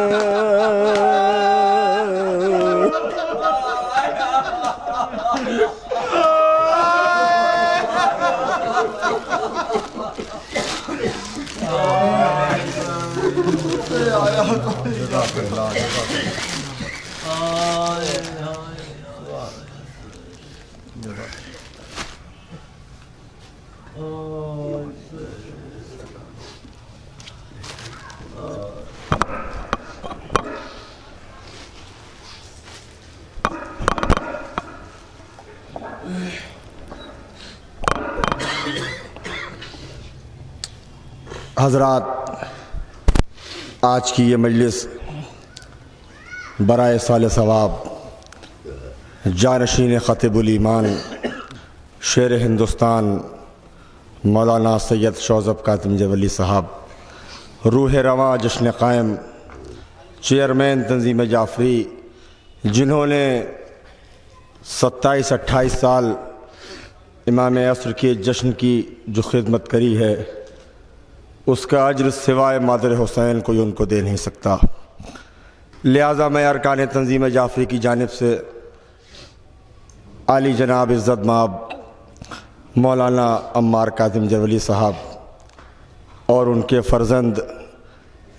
حضرات، آج کی یہ مجلس برائے سال ثواب جانشین خطیب الایمان شیر ہندوستان مولانا سید شوذب کاظم جرولی صاحب، روح رواں جشن قائم، چیئرمین تنظیم جعفری، جنہوں نے 27-28 سال امام عصر کے جشن کی جو خدمت کری ہے، اس کا اجر سوائے مادر حسین کوئی ان کو دے نہیں سکتا، لہٰذا میں ارکان تنظیم جعفری کی جانب سے عالی جناب عزت مآب مولانا عمار کاظم جرولی صاحب اور ان کے فرزند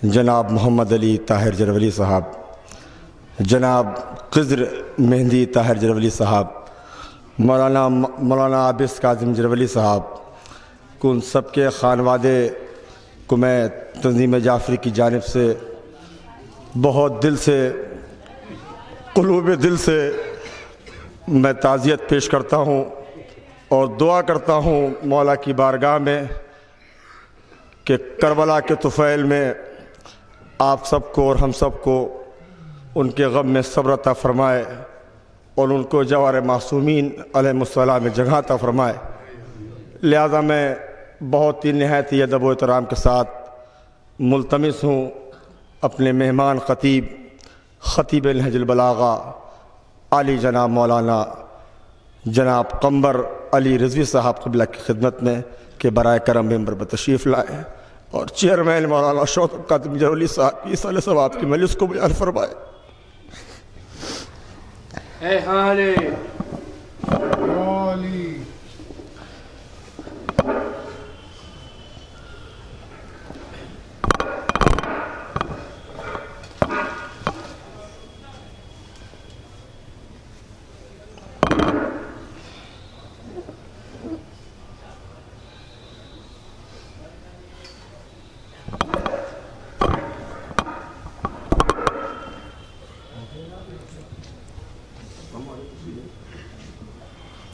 جناب محمد علی طاہر جرولی صاحب، جناب خضر مہندی طاہر جرولی صاحب، مولانا عابس کاظم جرولی صاحب کو، ان سب کے خانوادے کو میں تنظیم جعفری کی جانب سے بہت دل سے، قلوب دل سے میں تعزیت پیش کرتا ہوں اور دعا کرتا ہوں مولا کی بارگاہ میں کہ کربلا کے طفیل میں آپ سب کو اور ہم سب کو ان کے غم میں صبر عطا فرمائے اور ان کو جوار معصومین علیہم السلام میں جگہ عطا فرمائے۔ لہذا میں بہت ہی نہایت ہی ادب و احترام کے ساتھ ملتمس ہوں اپنے مہمان خطیب نہج البلاغہ عالی جناب مولانا جناب قمبر علی رضوی صاحب قبلہ کی خدمت میں کہ برائے کرم ممبر پر تشریف لائے اور چیئرمین مولانا شوذب کاظم جرولی صاحب کی سال ثواب کی مجلس کو بیان فرمائے۔ اے حالے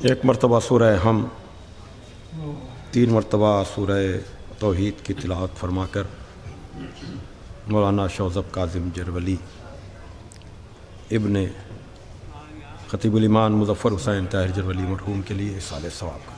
ایک مرتبہ سورہ ہم، 3 مرتبہ سورہ توحید کی تلاوت فرما کر مولانا شوذب کاظم جرولی ابن خطیب الایمان مظفر حسین طاہر جرولی مرحوم کے لیے ایصال ثواب کا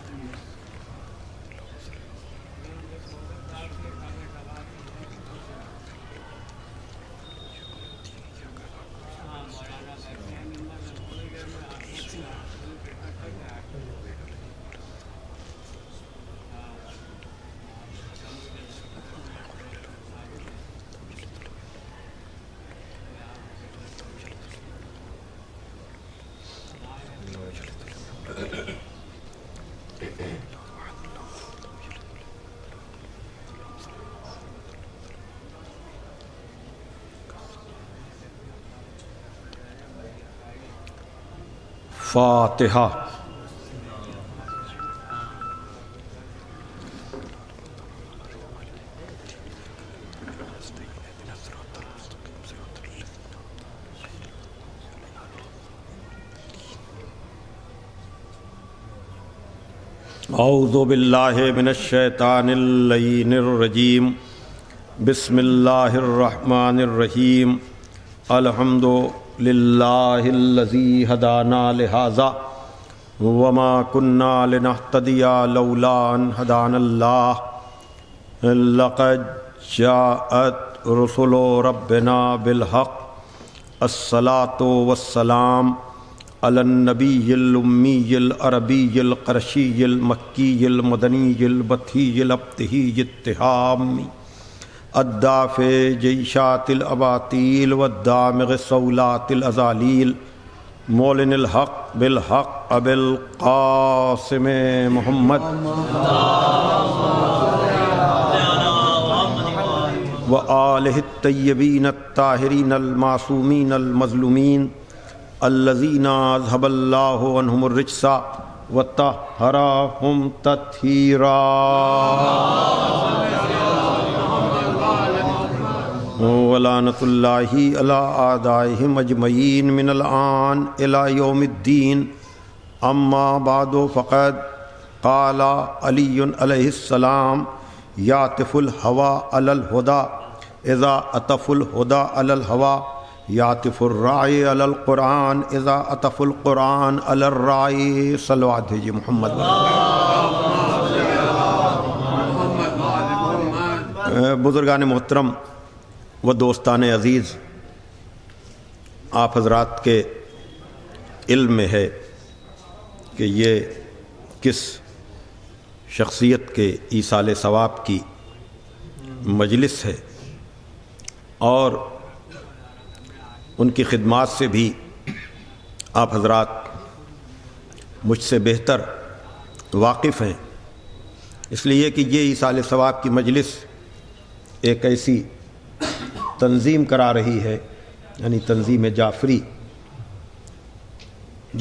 فاتحہ. اعوذ باللہ من الشیطان اللعین الرجیم. بسم اللہ الرحمن الرحیم. الحمد للہ الذی ہدانا لہذا وما کنا لنہتدی لولا ان ہدانا اللہ. لقد جاءت رسل ربنا بالحق. الصلاۃ والسلام علی النبی الامی العربی القرشی المکی المدنی البطحی الابتہی التہامی الدافع جیشات الاباطیل والدامغ صولات الازالیل مولن الحق بالحق ابی القاسم محمد وآلہ الطیبین الطاہرین المعصومین المظلومین الذین اذھب اللہ عنہم الرجس وطہرہم تطہیرا. ولعنۃ اللہ علی اعدائہم اجمعین من الآن الی یوم الدین. اما بعد فقد قال علی علیہ السلام یعطف الہوی علی الہدی اذا عطف الہدی علی الہوی یعطف الراعی علی القرآن اذا عطف القرآن علی الراعی. صلوات بھیجیے محمد. بزرگان محترم و دوستان عزیز، آپ حضرات کے علم میں ہے کہ یہ کس شخصیت کے ایصال ثواب کی مجلس ہے، اور ان کی خدمات سے بھی آپ حضرات مجھ سے بہتر واقف ہیں، اس لیے کہ یہ ایصال ثواب کی مجلس ایک ایسی تنظیم کرا رہی ہے، یعنی تنظیم جعفری،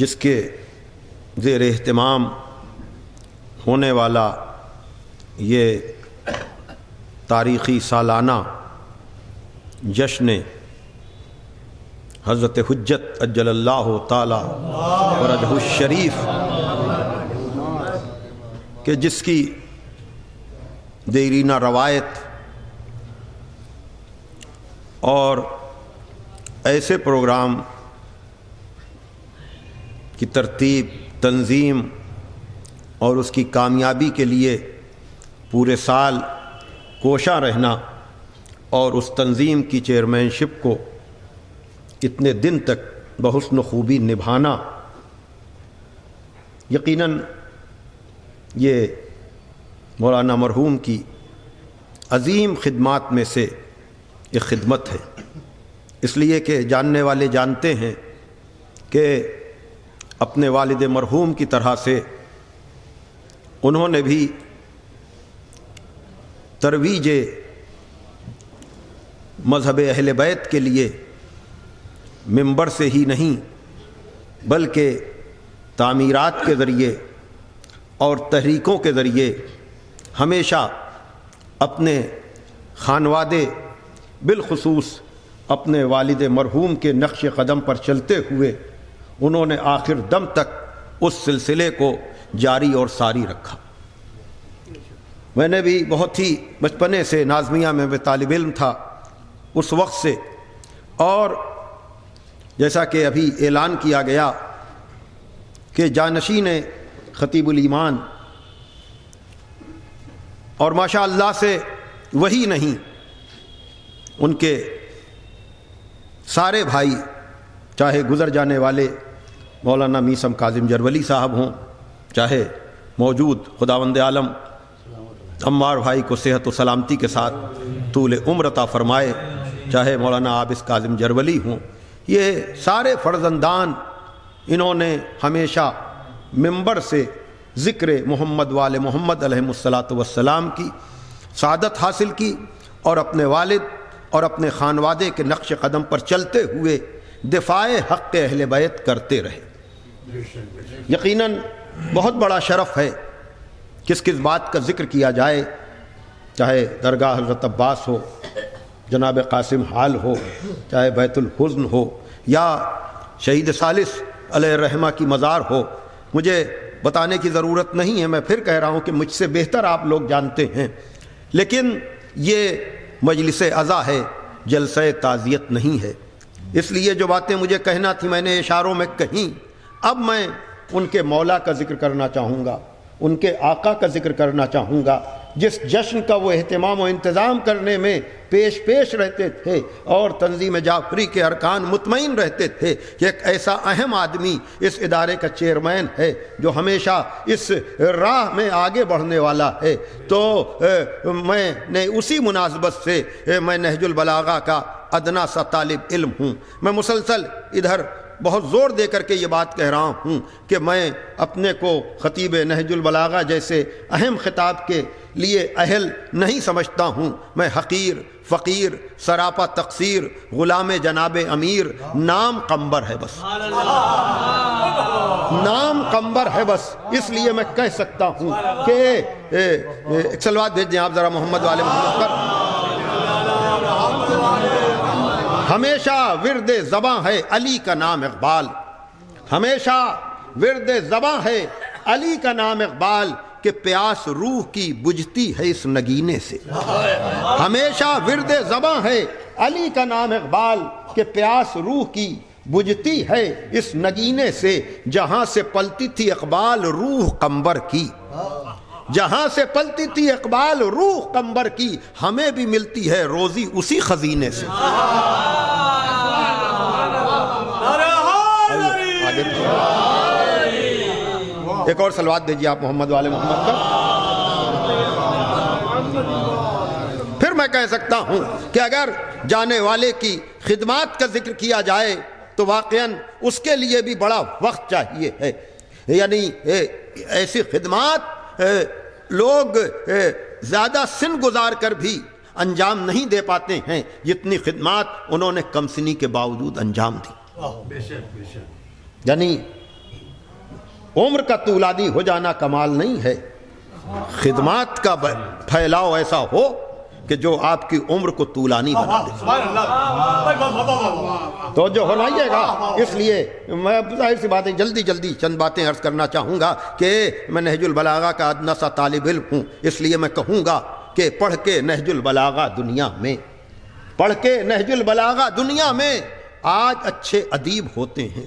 جس کے زیر اہتمام ہونے والا یہ تاریخی سالانہ جشن حضرت حجت عجل اللہ تعالی فرجہ الشریف، کہ جس کی دیرینہ روایت اور ایسے پروگرام کی ترتیب، تنظیم اور اس کی کامیابی کے لیے پورے سال کوشاں رہنا، اور اس تنظیم کی چیئرمین شپ کو اتنے دن تک بحسن خوبی نبھانا، یقیناً یہ مولانا مرحوم کی عظیم خدمات میں سے ایک خدمت ہے. اس لیے کہ جاننے والے جانتے ہیں کہ اپنے والد مرحوم کی طرح سے انہوں نے بھی ترویج مذہب اہل بیت کے لیے ممبر سے ہی نہیں بلکہ تعمیرات کے ذریعے اور تحریکوں کے ذریعے ہمیشہ اپنے خانوادے، بالخصوص اپنے والد مرحوم کے نقش قدم پر چلتے ہوئے انہوں نے آخر دم تک اس سلسلے کو جاری اور ساری رکھا. میں نے بھی بہت ہی بچپنے سے نازمیہ میں طالب علم تھا اس وقت سے، اور جیسا کہ ابھی اعلان کیا گیا کہ جانشین خطیب الایمان، اور ماشاء اللہ سے وہی نہیں، ان کے سارے بھائی، چاہے گزر جانے والے مولانا میثم کاظم جرولی صاحب ہوں، چاہے موجود خداوند عالم عمار بھائی کو صحت و سلامتی کے ساتھ طول عمر عطا فرمائے، چاہے مولانا عابس کاظم جرولی ہوں، یہ سارے فرزندان انہوں نے ہمیشہ منبر سے ذکر محمد وآل محمد علیہ الصلاۃ والسلام کی سعادت حاصل کی، اور اپنے والد اور اپنے خانوادے کے نقش قدم پر چلتے ہوئے دفاع حق اہل بیت کرتے رہے. یقیناً بہت بڑا شرف ہے کس کس بات کا ذکر کیا جائے، چاہے درگاہ حضرت عباس ہو، جناب قاسم حال ہو، چاہے بیت الحزن ہو، یا شہید ثالث علیہ الرحمہ کی مزار ہو۔ مجھے بتانے کی ضرورت نہیں ہے، میں پھر کہہ رہا ہوں کہ مجھ سے بہتر آپ لوگ جانتے ہیں، لیکن یہ مجلس عزا ہے، جلسہ تعزیت نہیں ہے۔ اس لیے جو باتیں مجھے کہنا تھی میں نے اشاروں میں کہیں، اب میں ان کے مولا کا ذکر کرنا چاہوں گا، ان کے آقا کا ذکر کرنا چاہوں گا، جس جشن کا وہ اہتمام و انتظام کرنے میں پیش رہتے تھے اور تنظیم جعفری کے ارکان مطمئن رہتے تھے کہ ایک ایسا اہم آدمی اس ادارے کا چیئرمین ہے جو ہمیشہ اس راہ میں آگے بڑھنے والا ہے۔ تو میں نے اسی مناسبت سے میں نہج البلاغہ کا ادنا سا طالب علم ہوں، میں مسلسل ادھر بہت زور دے کر کے یہ بات کہہ رہا ہوں کہ میں اپنے کو خطیب نہج البلاغہ جیسے اہم خطاب کے لیے اہل نہیں سمجھتا ہوں۔ میں حقیر، فقیر، سراپا تقصیر، غلام جناب امیر، نام قمبر ہے بس، نام قمبر ہے بس۔ اس لیے میں کہہ سکتا ہوں کہ ایک سلوات بھیج دیں آپ ذرا محمد والے محمد پر۔ ہمیشہ ورد زباں ہے علی کا نام اقبال، ہمیشہ ورد زباں ہے علی کا نام اقبال، کہ پیاس روح کی بجھتی ہے اس نگینے سے۔ ہمیشہ ورد زباں ہے علی کا نام اقبال، کہ پیاس روح کی بجھتی ہے اس نگینے سے، جہاں سے پلتی تھی اقبال روح قمبر کی، جہاں سے پلتی تھی اقبال روح قمبر کی، ہمیں بھی ملتی ہے روزی اسی خزینے سے۔ ایک اور سلوات دیجیے آپ محمد والے محمد پر۔ پھر میں کہہ سکتا ہوں کہ اگر جانے والے کی خدمات کا ذکر کیا جائے تو واقعاً اس کے لیے بھی بڑا وقت چاہیے ہے، یعنی ایسی خدمات لوگ زیادہ سن گزار کر بھی انجام نہیں دے پاتے ہیں جتنی خدمات انہوں نے کم سنی کے باوجود انجام دی۔ یعنی عمر کا طولانی ہو جانا کمال نہیں ہے، خدمات کا پھیلاؤ ایسا ہو کہ جو آپ کی عمر کو طولانی بنا دے۔ تو جو ہونائیے گا، اس لیے میں ظاہر سی باتیں جلدی چند باتیں عرض کرنا چاہوں گا کہ میں نہج البلاغہ کا ادنا سا طالب علم ہوں، اس لیے میں کہوں گا کہ پڑھ کے نہج البلاغہ دنیا میں، پڑھ کے نہج البلاغہ دنیا میں آج اچھے ادیب ہوتے ہیں۔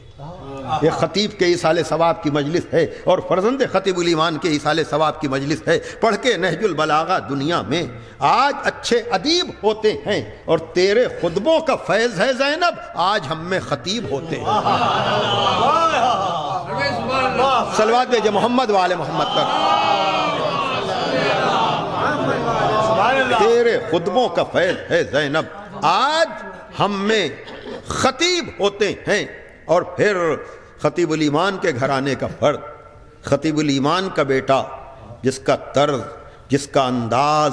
یہ خطیب کے ایصال ثواب کی مجلس ہے اور فرزند خطیب الایمان کے ایصال ثواب کی مجلس ہے۔ پڑھ کے نہج البلاغہ دنیا میں آج اچھے ادیب ہوتے ہیں، اور تیرے خطبوں کا فیض ہے زینب آج ہم میں خطیب ہوتے ہیں۔ صلوات بھیجے محمد والے محمد پر۔ تیرے خطبوں کا فیض ہے زینب آج ہم میں خطیب ہوتے ہیں۔ اور پھر خطیب الایمان کے گھرانے کا فرد، خطیب الایمان کا بیٹا، جس کا طرز، جس کا انداز،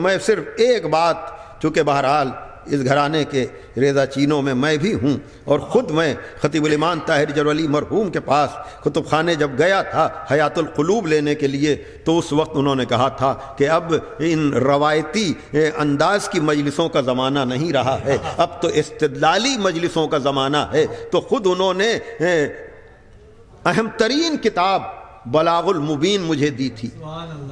میں صرف ایک بات، چونکہ بہرحال اس گھرانے کے ریزہ چینوں میں میں بھی ہوں، اور خود میں خطیب الایمان طاہر جرولی مرحوم کے پاس کتب خانے جب گیا تھا حیات القلوب لینے کے لیے، تو اس وقت انہوں نے کہا تھا کہ اب ان روایتی انداز کی مجلسوں کا زمانہ نہیں رہا ہے، اب تو استدلالی مجلسوں کا زمانہ ہے۔ تو خود انہوں نے اہم ترین کتاب بلاغ المبین مجھے دی تھی،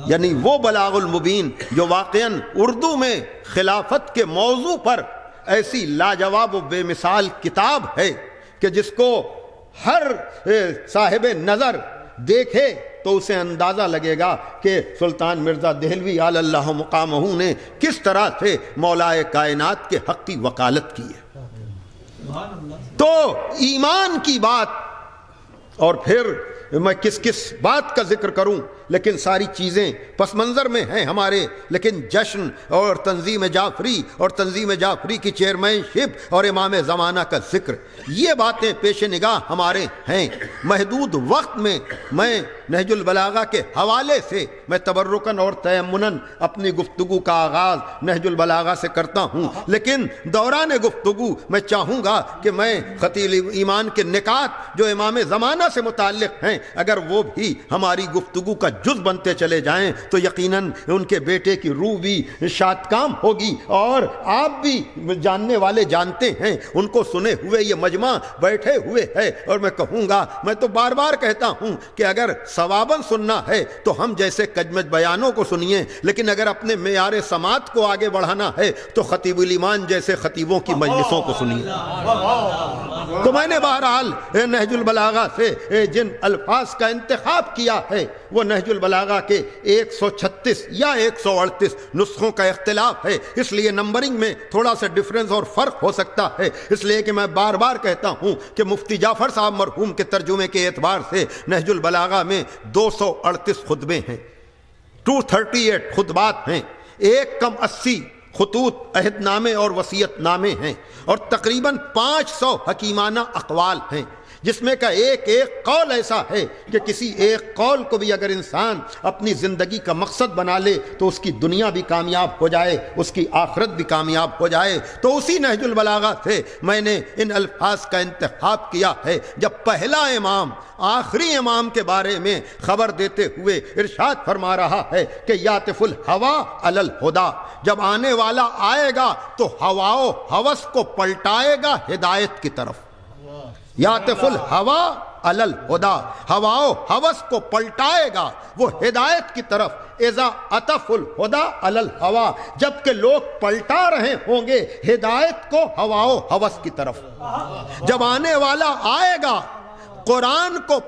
یعنی وہ بلاغ المبین جو واقعاً اردو میں خلافت کے موضوع پر ایسی لاجواب و بے مثال کتاب ہے کہ جس کو ہر صاحب نظر دیکھے تو اسے اندازہ لگے گا کہ سلطان مرزا دہلوی علی اللہ مقامہ نے کس طرح سے مولائے کائنات کے حق کی وکالت کی ہے۔ تو ایمان کی بات، اور پھر میں کس بات کا ذکر کروں لیکن ساری چیزیں پس منظر میں ہیں ہمارے، لیکن جشن اور تنظیم جعفری اور تنظیم جعفری کی چیئرمین شپ اور امام زمانہ کا ذکر، یہ باتیں پیش نگاہ ہمارے ہیں۔ محدود وقت میں میں نہج البلاغہ کے حوالے سے میں تبرکاً اور تیمناً اپنی گفتگو کا آغاز نہج البلاغہ سے کرتا ہوں، لیکن دوران گفتگو میں چاہوں گا کہ میں خطیب ایمان کے نکات جو امام زمانہ سے متعلق ہیں اگر وہ بھی ہماری گفتگو کا جز بنتے چلے جائیں تو یقیناً ان کے بیٹے کی روح بھی شاد کام ہوگی، اور آپ بھی جاننے والے جانتے ہیں، ان کو سنے ہوئے یہ مجمع بیٹھے ہوئے ہے، اور میں کہوں گا، میں تو بار بار کہتا ہوں کہ اگر ثواباً سننا ہے تو ہم جیسے کجمج بیانوں کو سنیے، لیکن اگر اپنے معیار سماعت کو آگے بڑھانا ہے تو خطیب الایمان جیسے خطیبوں کی مجلسوں کو سنیے۔ تو میں نے بہرحال نہج البلاغہ سے جن الفاظ کا انتخاب کیا ہے وہ نہج البلاغہ کے 136 یا 138 نسخوں کا اختلاف ہے، اس لیے نمبرنگ میں تھوڑا سا ڈفرنس اور فرق ہو سکتا ہے، اس لیے کہ میں بار بار کہتا ہوں کہ مفتی جعفر صاحب مرحوم کے ترجمے کے اعتبار سے نہج البلاغہ میں 238 خطبے ہیں، 238 خطبات ہیں، 1 کم 80 خطوط عہد نامے اور وصیت نامے ہیں، اور تقریباً 500 حکیمانہ اقوال ہیں، جس میں کا ایک قول ایسا ہے کہ کسی ایک قول کو بھی اگر انسان اپنی زندگی کا مقصد بنا لے تو اس کی دنیا بھی کامیاب ہو جائے، اس کی آخرت بھی کامیاب ہو جائے۔ تو اسی نہج البلاغہ سے میں نے ان الفاظ کا انتخاب کیا ہے۔ جب پہلا امام آخری امام کے بارے میں خبر دیتے ہوئے ارشاد فرما رہا ہے کہ یاطف الہوا علی الہدی، جب آنے والا آئے گا تو ہوا و ہوس کو پلٹائے گا ہدایت کی طرف۔ یاطف الہوا علی الہدی، ہوا و ہوس کو پلٹائے گا وہ ہدایت کی طرف۔ اذا عطف الہدی علی الہوا، جبکہ لوگ پلٹا رہے ہوں گے ہدایت کو ہوا و ہوس کی طرف۔ جب آنے والا آئے گا قرآن کو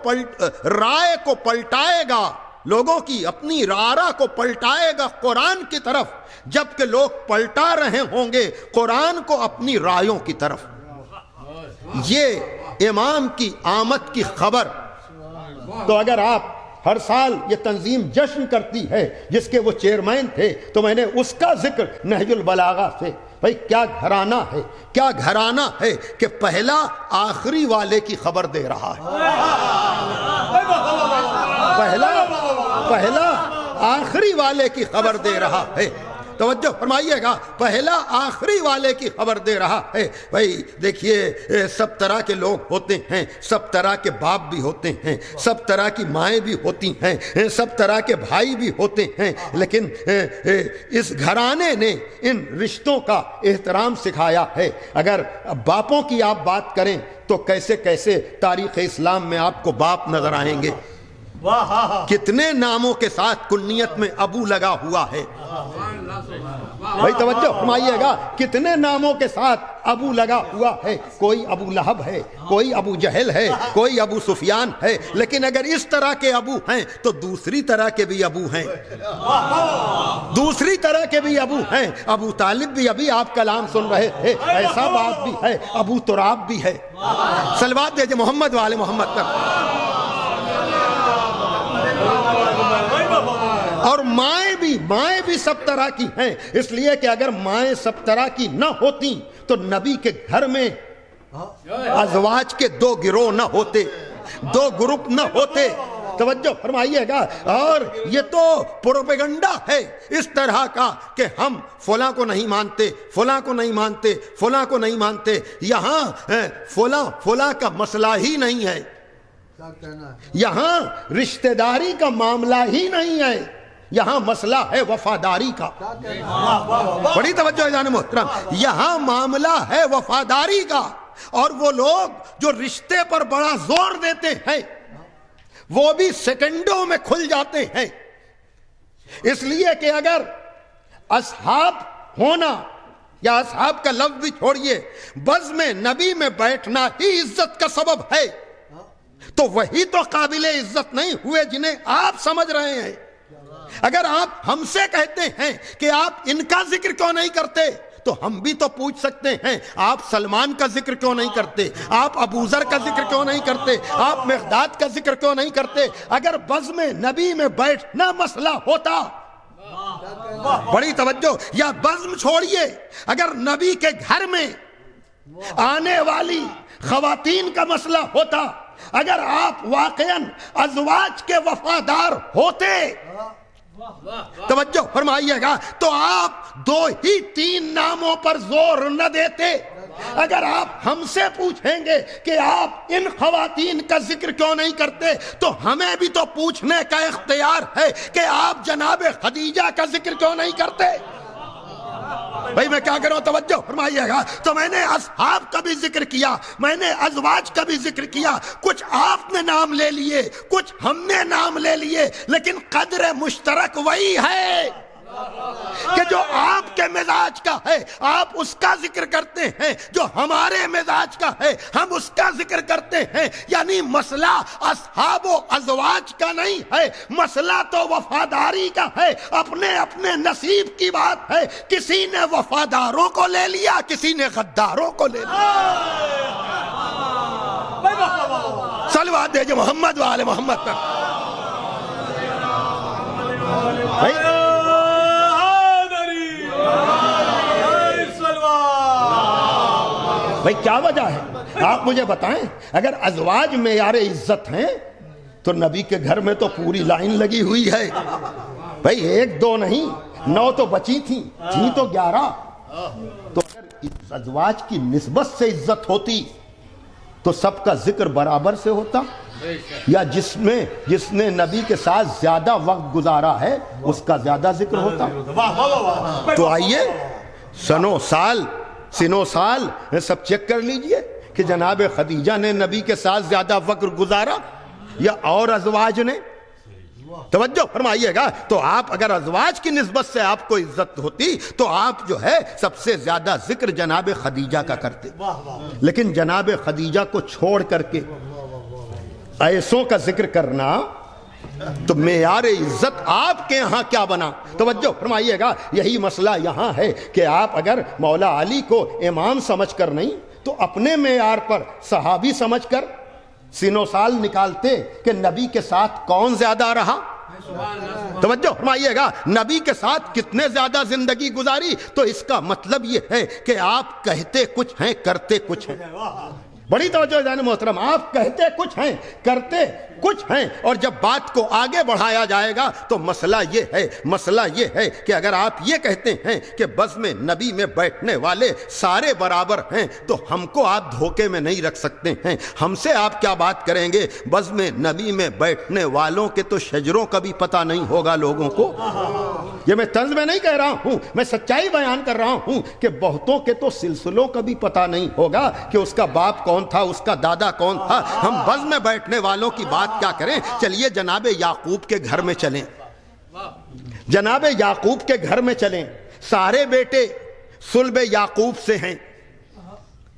رائے کو پلٹائے گا، لوگوں کی اپنی رارا کو پلٹائے گا قرآن کی طرف، جبکہ لوگ پلٹا رہے ہوں گے قرآن کو اپنی رائوں کی طرف۔ یہ امام کی آمد کی خبر۔ تو اگر آپ ہر سال یہ تنظیم جشن کرتی ہے جس کے وہ چیئرمین تھے، تو میں نے اس کا ذکر نہج البلاغہ سے، بھئی کیا گھرانہ ہے، کیا گھرانہ ہے کہ پہلا آخری والے کی خبر دے رہا ہے، پہلا آخری والے کی خبر دے رہا ہے۔ توجہ فرمائیے گا، پہلا آخری والے کی خبر دے رہا ہے۔ بھائی دیکھیے، سب طرح کے لوگ ہوتے ہیں، سب طرح کے باپ بھی ہوتے ہیں، سب طرح کی مائیں بھی ہوتی ہیں، سب طرح کے بھائی بھی ہوتے ہیں، لیکن اس گھرانے نے ان رشتوں کا احترام سکھایا ہے۔ اگر باپوں کی آپ بات کریں تو کیسے کیسے تاریخ اسلام میں آپ کو باپ نظر آئیں گے، کتنے ناموں کے ساتھ کنیت میں ابو لگا ہوا ہے۔ بھائی توجہ فرمائیے گا، کتنے ناموں کے ساتھ ابو لگا ہوا ہے، کوئی ابو لہب ہے، کوئی ابو جہل ہے، کوئی ابو سفیان ہے، لیکن اگر اس طرح کے ابو ہیں تو دوسری طرح کے بھی ابو ہیں، دوسری طرح کے بھی ابو ہیں۔ ابو طالب بھی ابھی آپ کلام سن رہے تھے، ایسا باپ بھی ہے، ابو تراب بھی ہے۔ صلوات دیجئے محمد والے محمد پر۔ اور مائیں بھی سب طرح کی ہیں، اس لیے کہ اگر مائیں سب طرح کی نہ ہوتی تو نبی کے گھر میں ازواج کے 2 گروہ نہ ہوتے، 2 گروپ نہ ہوتے۔ توجہ فرمائیے گا، اور یہ تو پروپیگنڈا ہے اس طرح کا کہ ہم فلاں کو نہیں مانتے، فلاں کو نہیں مانتے، فلاں کو نہیں مانتے۔ یہاں فلاں کا مسئلہ ہی نہیں ہے، یہاں رشتہ داری کا معاملہ ہی نہیں ہے، یہاں مسئلہ ہے وفاداری کا۔ بڑی توجہ ہے جان محترم، یہاں معاملہ ہے وفاداری کا، اور وہ لوگ جو رشتے پر بڑا زور دیتے ہیں وہ بھی سیکنڈوں میں کھل جاتے ہیں۔ اس لیے کہ اگر اصحاب ہونا، یا اصحاب کا لفظ بھی چھوڑیے، بزم نبی میں بیٹھنا ہی عزت کا سبب ہے، تو وہی تو قابل عزت نہیں ہوئے جنہیں آپ سمجھ رہے ہیں۔ اگر آپ ہم سے کہتے ہیں کہ آپ ان کا ذکر کیوں نہیں کرتے، تو ہم بھی تو پوچھ سکتے ہیں آپ سلمان کا ذکر کیوں نہیں کرتے, آپ ابوذر کا ذکر کیوں نہیں کرتے, آپ مقداد کا ذکر کیوں نہیں کرتے؟ اگر بزم نبی میں بیٹھنا مسئلہ ہوتا, بڑی توجہ, یا بزم چھوڑیے, اگر نبی کے گھر میں آنے والی خواتین کا مسئلہ ہوتا, اگر آپ واقعاً ازواج کے وفادار ہوتے, توجہ فرمائیے گا, تو آپ 2 ہی 3 ناموں پر زور نہ دیتے. اگر آپ ہم سے پوچھیں گے کہ آپ ان خواتین کا ذکر کیوں نہیں کرتے, تو ہمیں بھی تو پوچھنے کا اختیار ہے کہ آپ جناب خدیجہ کا ذکر کیوں نہیں کرتے. بھائی میں کیا کروں, توجہ فرمائیے گا. تو میں نے اصحاب کا بھی ذکر کیا, میں نے ازواج کا بھی ذکر کیا, کچھ آپ نے نام لے لیے, کچھ ہم نے نام لے لیے, لیکن قدر مشترک وہی ہے کہ جو آپ کے مزاج کا ہے آپ اس کا ذکر کرتے ہیں, جو ہمارے مزاج کا ہے ہم اس کا ذکر کرتے ہیں. یعنی مسئلہ اصحاب و ازواج کا نہیں ہے, مسئلہ تو وفاداری کا ہے. اپنے اپنے نصیب کی بات ہے, کسی نے وفاداروں کو لے لیا, کسی نے غداروں کو لے لیا. صلوات دے جو محمد و آل محمد پر. بھائی کیا وجہ ہے آپ مجھے بتائیں. اگر ازواج معیار عزت ہیں تو نبی کے گھر میں تو پوری لائن لگی ہوئی ہے. بھائی 1 2 نہیں, 9 تو بچی تھیں, تھیں تو 11. تو اگر ازواج کی نسبت سے عزت ہوتی تو سب کا ذکر برابر سے ہوتا, یا جس نے نبی کے ساتھ زیادہ وقت گزارا ہے اس کا زیادہ ذکر ہوتا. تو آئیے سنو سال سب چیک کر لیجئے کہ جناب خدیجہ نے نبی کے ساتھ زیادہ وقت گزارا یا اور ازواج نے. توجہ فرمائیے گا. تو آپ اگر ازواج کی نسبت سے آپ کو عزت ہوتی تو آپ جو ہے سب سے زیادہ ذکر جناب خدیجہ کا کرتے. لیکن جناب خدیجہ کو چھوڑ کر کے ایسوں کا ذکر کرنا تو معیار عزت آپ کے یہاں کیا بنا. توجہ فرمائیے گا. یہی مسئلہ یہاں ہے کہ آپ اگر مولا علی کو امام سمجھ کر نہیں تو اپنے معیار پر صحابی سمجھ کر سینو سال نکالتے کہ نبی کے ساتھ کون زیادہ رہا. توجہ فرمائیے گا. نبی کے ساتھ کتنے زیادہ زندگی گزاری. تو اس کا مطلب یہ ہے کہ آپ کہتے کچھ ہیں کرتے کچھ ہیں. بڑی توجہ جان محترم, آپ کہتے کچھ ہیں کرتے کچھ ہیں. اور جب بات کو آگے بڑھایا جائے گا تو مسئلہ یہ ہے کہ اگر آپ یہ کہتے ہیں کہ بزم نبی میں بیٹھنے والے سارے برابر ہیں تو ہم کو آپ دھوکے میں نہیں رکھ سکتے ہیں. ہم سے آپ کیا بات کریں گے؟ بزم نبی میں بیٹھنے والوں کے تو شجروں کا بھی پتہ نہیں ہوگا لوگوں کو. یہ میں طنز میں نہیں کہہ رہا ہوں, میں سچائی بیان کر رہا ہوں کہ بہتوں کے تو سلسلوں کا بھی پتہ نہیں ہوگا کہ اس کا باپ کون تھا, اس کا دادا کون تھا. ہم بزم میں بیٹھنے والوں کی بات کیا کریں. چلیے جناب یعقوب کے گھر میں چلیں, جناب یعقوب کے گھر میں چلیں. سارے بیٹے صلب یعقوب سے ہیں,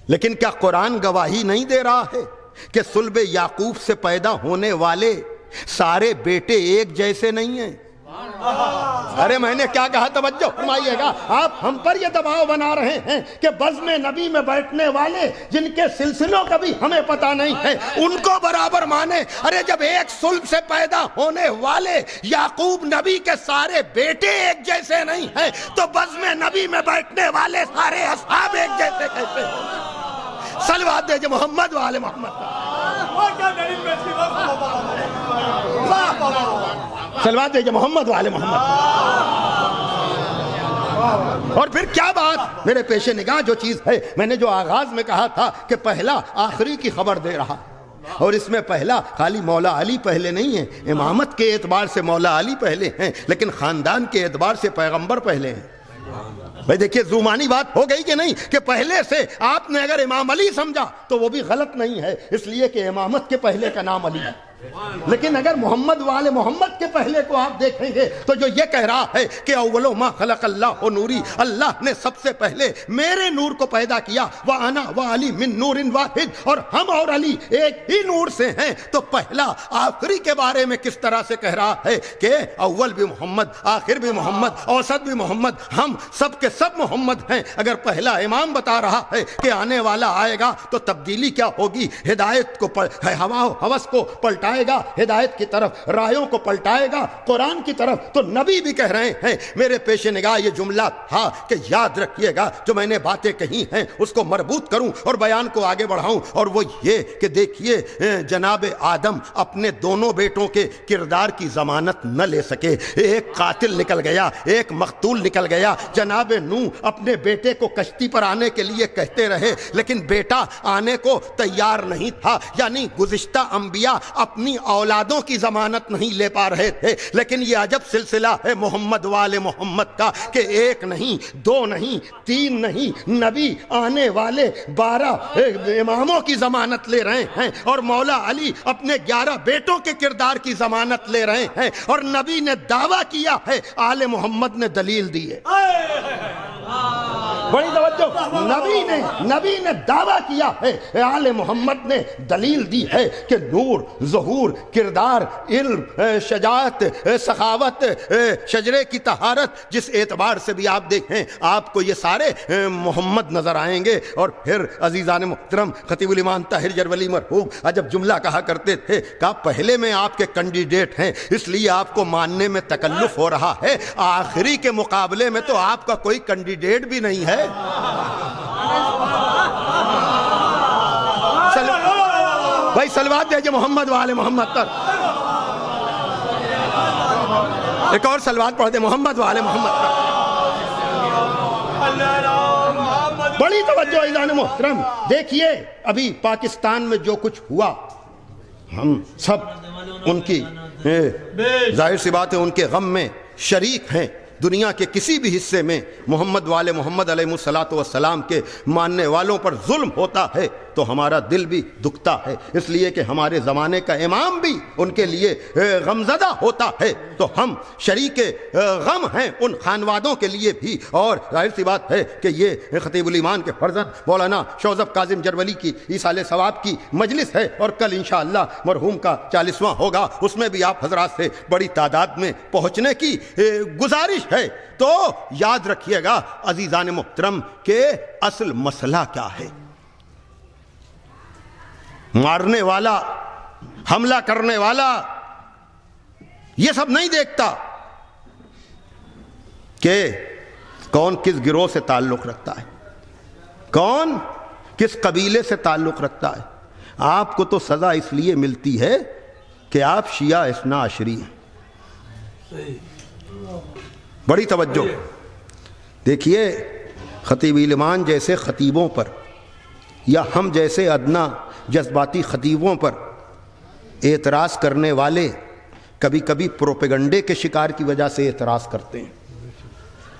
لیکن کیا قرآن گواہی نہیں دے رہا ہے کہ صلب یعقوب سے پیدا ہونے والے سارے بیٹے ایک جیسے نہیں ہیں؟ ارے میں نے کیا کہا, توجہ فرمائیے گا. آپ ہم پر یہ دباؤ بنا رہے ہیں کہ بزم نبی میں بیٹھنے والے جن کے سلسلوں کا بھی ہمیں پتہ نہیں ہے ان کو برابر مانے. ارے جب ایک صلب سے پیدا ہونے والے یعقوب نبی کے سارے بیٹے ایک جیسے نہیں ہیں تو بزم نبی میں بیٹھنے والے سارے اصحاب ایک جیسے کیسے ہیں؟ صلوات دے جو محمد و آل محمد. صلوات دے جو محمد و آل محمد. اور پھر کیا بات میرے پیش نگاہ جو چیز ہے, میں نے جو آغاز میں کہا تھا کہ پہلا آخری کی خبر دے رہا, اور اس میں پہلا خالی مولا علی پہلے نہیں ہے. امامت کے اعتبار سے مولا علی پہلے ہیں, لیکن خاندان کے اعتبار سے پیغمبر پہلے ہیں. بھائی دیکھیے زمانی بات ہو گئی کہ نہیں کہ پہلے سے آپ نے اگر امام علی سمجھا تو وہ بھی غلط نہیں ہے, اس لیے کہ امامت کے پہلے کا نام علی ہے. لیکن اگر محمد والے محمد کے پہلے کو آپ دیکھیں گے تو جو یہ کہہ رہا ہے کہ اول ما خلق اللہ نوری، اللہ نے سب سے پہلے میرے نور کو پیدا کیا، وَأَنَا وَعَلِي مِن نُورٍ وَاحِدٍ، اور ہم اور علی ایک ہی نور سے ہیں، تو پہلا آخری کے بارے میں کس طرح سے کہہ رہا ہے کہ اول بھی محمد، آخر بھی محمد، اوسط بھی محمد، ہم سب کے سب محمد ہیں۔ اگر پہلا امام بتا رہا ہے کہ آنے والا آئے گا تو تبدیلی کیا ہوگی؟ ہدایت کو ہوا و ہوس کو پلٹائے گا، ہدایت کی طرف رایوں کو پلٹائے گا، قرآن کی طرف۔ تو نبی بھی کہہ رہے ہیں، میرے پیش نگاہ یہ جملہ تھا کہ یاد رکھیے گا جو میں نے باتیں کہی ہیں اس کو مربوط کروں اور بیان کو آگے بڑھاؤں، اور وہ یہ کہ دیکھیے جناب آدم اپنے دونوں بیٹوں کے کردار کی ضمانت نہ لے سکے، ایک قاتل نکل گیا، ایک مقتول نکل گیا۔ جناب نوح اپنے بیٹے کو کشتی پر آنے کے لیے کہتے رہے لیکن بیٹا آنے کو تیار نہیں تھا، یعنی گزشتہ انبیاء اپنی اولادوں کی ضمانت نہیں لے پا رہے تھے، لیکن یہ عجب سلسلہ ہے محمد والے محمد کا کہ ایک نہیں، دو نہیں، تین نہیں، نبی آنے والے 12 اماموں کی ضمانت لے رہے ہیں، اور مولا علی اپنے 11 بیٹوں کے کردار کی ضمانت لے رہے ہیں، اور نبی نے دعویٰ کیا ہے، آل محمد نے دلیل دی ہے۔ بڑی توجہ، نبی نے دعویٰ کیا ہے، آل محمد نے دلیل دی ہے کہ نور، ظہور، کردار، علم، شجاعت، سخاوت، شجرے کی طہارت، جس اعتبار سے بھی آپ دیکھیں آپ کو یہ سارے محمد نظر آئیں گے۔ اور پھر عزیزان محترم خطیب الامام طاہر جرولی مرحوم عجب جملہ کہا کرتے تھے، کہا پہلے میں آپ کے کینڈیڈیٹ ہیں اس لیے آپ کو ماننے میں تکلف ہو رہا ہے، آخری کے مقابلے میں تو آپ کا کوئی کینڈیڈیٹ بھی نہیں ہے۔ بھائی سلوات دیجئے محمد والے محمد پر، ایک اور سلوات پڑھ دے محمد والے محمد پر۔ بڑی توجہ عزیزان محترم، دیکھیے ابھی پاکستان میں جو کچھ ہوا، ہم سب ان کی ظاہر سی بات ہے ان کے غم میں شریک ہیں۔ دنیا کے کسی بھی حصے میں محمد والے محمد علیہ الصلوۃ والسلام کے ماننے والوں پر ظلم ہوتا ہے تو ہمارا دل بھی دکھتا ہے، اس لیے کہ ہمارے زمانے کا امام بھی ان کے لیے غمزدہ ہوتا ہے، تو ہم شریک غم ہیں ان خانوادوں کے لیے بھی۔ اور ظاہر سی بات ہے کہ یہ خطیب الایمان کے فرزند مولانا شوذب کاظم جرولی کی ایصال ثواب کی مجلس ہے، اور کل انشاءاللہ مرحوم کا 40واں ہوگا، اس میں بھی آپ حضرات سے بڑی تعداد میں پہنچنے کی گزارش ہے۔ تو یاد رکھیے گا عزیزان محترم کہ اصل مسئلہ کیا ہے۔ مارنے والا، حملہ کرنے والا یہ سب نہیں دیکھتا کہ کون کس گروہ سے تعلق رکھتا ہے، کون کس قبیلے سے تعلق رکھتا ہے۔ آپ کو تو سزا اس لیے ملتی ہے کہ آپ شیعہ اثنا عشری ہیں۔ بڑی توجہ، دیکھیے خطیب الایمان جیسے خطیبوں پر یا ہم جیسے ادنا جذباتی خطیبوں پر اعتراض کرنے والے کبھی کبھی پروپیگنڈے کے شکار کی وجہ سے اعتراض کرتے ہیں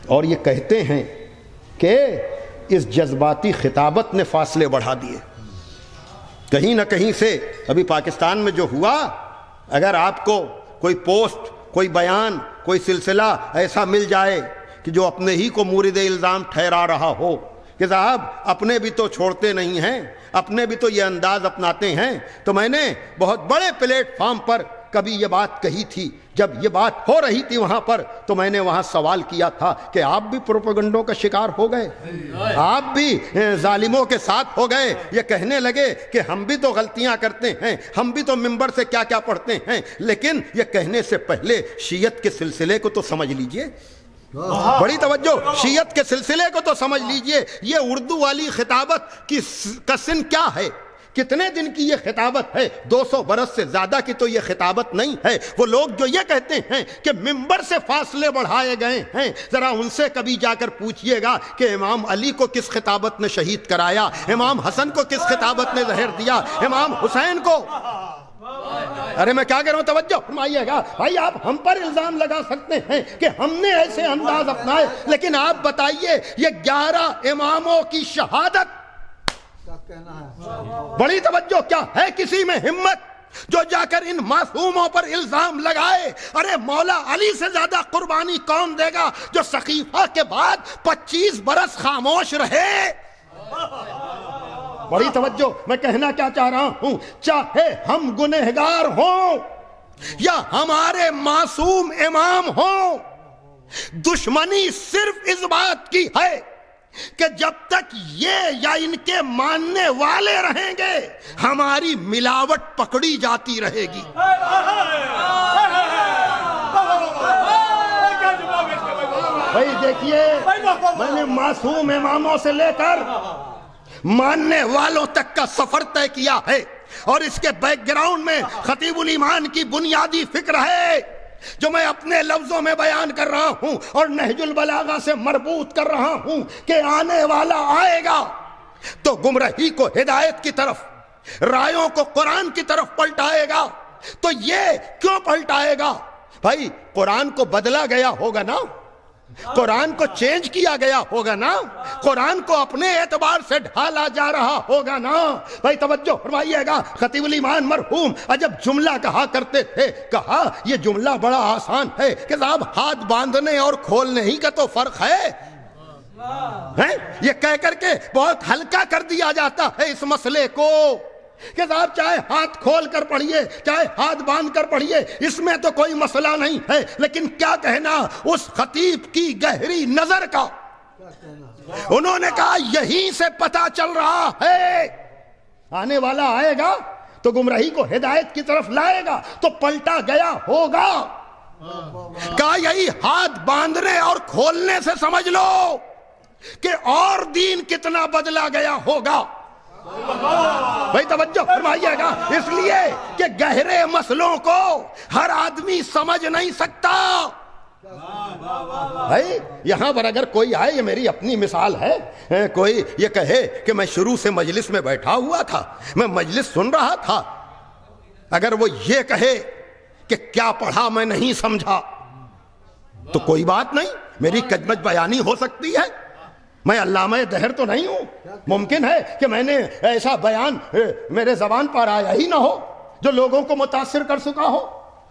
اور یہ کہتے ہیں کہ اس جذباتی خطابت نے فاصلے بڑھا دیے۔ کہیں نہ کہیں سے ابھی پاکستان میں جو ہوا، اگر آپ کو کوئی پوسٹ، کوئی بیان، کوئی سلسلہ ایسا مل جائے کہ جو اپنے ہی کو مورد الزام ٹھہرا رہا ہو کہ صاحب اپنے بھی تو چھوڑتے نہیں ہیں، اپنے بھی تو یہ انداز اپناتے ہیں، تو میں نے بہت بڑے پلیٹ فارم پر کبھی یہ بات کہی تھی، جب یہ بات ہو رہی تھی وہاں پر تو میں نے وہاں سوال کیا تھا کہ آپ بھی پروپیگنڈوں کا شکار ہو گئے، آپ بھی ظالموں کے ساتھ ہو گئے، یہ کہنے لگے کہ ہم بھی تو غلطیاں کرتے ہیں، ہم بھی تو منبر سے کیا کیا پڑھتے ہیں، لیکن یہ کہنے سے پہلے شیعت کے سلسلے کو تو سمجھ لیجئے۔ بڑی توجہ، شیعت کے سلسلے کو تو سمجھ لیجئے، یہ اردو والی خطابت کا سن کیا ہے، کتنے دن کی یہ خطابت ہے، 200 برس سے زیادہ کی تو یہ خطابت نہیں ہے۔ وہ لوگ جو یہ کہتے ہیں کہ منبر سے فاصلے بڑھائے گئے ہیں، ذرا ان سے کبھی جا کر پوچھئے گا کہ امام علی کو کس خطابت نے شہید کرایا، امام حسن کو کس خطابت نے زہر دیا، امام حسین کو۔ ارے میں کیا کہہ رہا ہوں، توجہ فرمائیے گا بھائی، آپ ہم پر الزام لگا سکتے ہیں کہ ہم نے ایسے انداز اپنائے، لیکن آپ بتائیے یہ 11 اماموں کی شہادت، بڑی توجہ، کیا ہے کسی میں ہمت جو جا کر ان معصوموں پر الزام لگائے ارے مولا علی سے زیادہ قربانی کون دے گا جو سقیفہ کے بعد 25 برس خاموش رہے. بڑی توجہ، میں کہنا کیا چاہ رہا ہوں، چاہے ہم گنہگار ہوں یا ہمارے معصوم امام ہوں، دشمنی صرف اس بات کی ہے کہ جب تک یہ یا ان کے ماننے والے رہیں گے ہماری ملاوٹ پکڑی جاتی رہے گی. بھائی دیکھیے، میں نے معصوم اماموں سے لے کر ماننے والوں تک کا سفر طے کیا ہے، اور اس کے بیک گراؤنڈ میں خطیب الایمان کی بنیادی فکر ہے جو میں اپنے لفظوں میں بیان کر رہا ہوں اور نہج البلاغہ سے مربوط کر رہا ہوں کہ آنے والا آئے گا تو گمراہی کو ہدایت کی طرف، رایوں کو قرآن کی طرف پلٹائے گا. تو یہ کیوں پلٹائے گا؟ بھائی قرآن کو بدلا گیا ہوگا نا، قرآن کو چینج کیا گیا ہوگا نا، قرآن کو اپنے اعتبار سے ڈھالا جا رہا ہوگا نا. بھائی توجہ فرمائیے گا، خطیب الایمان مرحوم عجب جملہ کہا کرتے تھے، کہا یہ جملہ بڑا آسان ہے کہ صاحب ہاتھ باندھنے اور کھولنے ہی کا تو فرق ہے. یہ کہہ کر کے بہت ہلکا کر دیا جاتا ہے اس مسئلے کو کہ صاحب چاہے ہاتھ کھول کر پڑھیے چاہے ہاتھ باندھ کر پڑھیے، اس میں تو کوئی مسئلہ نہیں ہے. لیکن کیا کہنا اس خطیب کی گہری نظر کا، انہوں نے کہا یہیں سے پتہ چل رہا ہے آنے والا آئے گا تو گمراہی کو ہدایت کی طرف لائے گا تو پلٹا گیا ہوگا. کہا یہی ہاتھ باندھنے اور کھولنے سے سمجھ لو کہ اور دین کتنا بدلا گیا ہوگا. بھائی توجہ فرمائیے گا، اس لیے کہ گہرے مسئلوں کو ہر آدمی سمجھ نہیں سکتا. بھائی یہاں پر اگر کوئی آئے، یہ میری اپنی مثال ہے، کوئی یہ کہے کہ میں شروع سے مجلس میں بیٹھا ہوا تھا، میں مجلس سن رہا تھا، اگر وہ یہ کہے کہ کیا پڑھا میں نہیں سمجھا تو کوئی بات نہیں، میری کجمج بیانی ہو سکتی ہے. میں علامہ دہر تو نہیں ہوں، ممکن ہے کہ میں نے ایسا بیان میرے زبان پر آیا ہی نہ ہو جو لوگوں کو متاثر کر سکا ہو.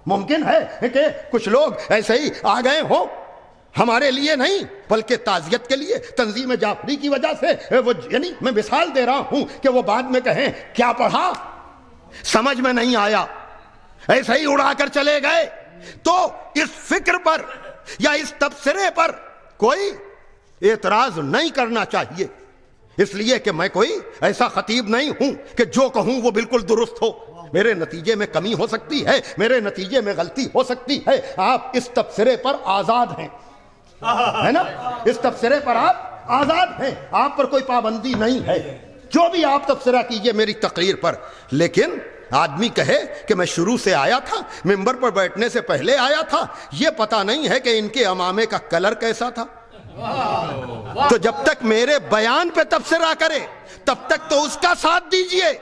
ممکن ہے کہ کچھ لوگ ایسے ہی آ گئے ہوں، ہمارے لیے نہیں بلکہ تعزیت کے لیے تنظیم جعفری کی وجہ سے، وہ یعنی میں مثال دے رہا ہوں کہ وہ بعد میں کہیں کیا پڑھا سمجھ میں نہیں آیا، ایسے ہی اڑا کر چلے گئے. تو اس فکر پر یا اس تبصرے پر کوئی اعتراض نہیں کرنا چاہیے، اس لیے کہ میں کوئی ایسا خطیب نہیں ہوں کہ جو کہوں وہ بالکل درست ہو. میرے نتیجے میں کمی ہو سکتی ہے، میرے نتیجے میں غلطی ہو سکتی ہے. آپ اس تبصرے پر آزاد ہیں، ہے نا، اس تبصرے پر آپ آزاد ہیں، آپ پر کوئی پابندی نہیں ہے، جو بھی آپ تبصرہ کیجئے میری تقریر پر. لیکن آدمی کہے کہ میں شروع سے آیا تھا، ممبر پر بیٹھنے سے پہلے آیا تھا، یہ پتہ نہیں ہے کہ ان کے عمامے کا کلر کیسا تھا. تو جب تک میرے بیان پہ تبصرہ کرے تب تک تو اس کا ساتھ دیجئے.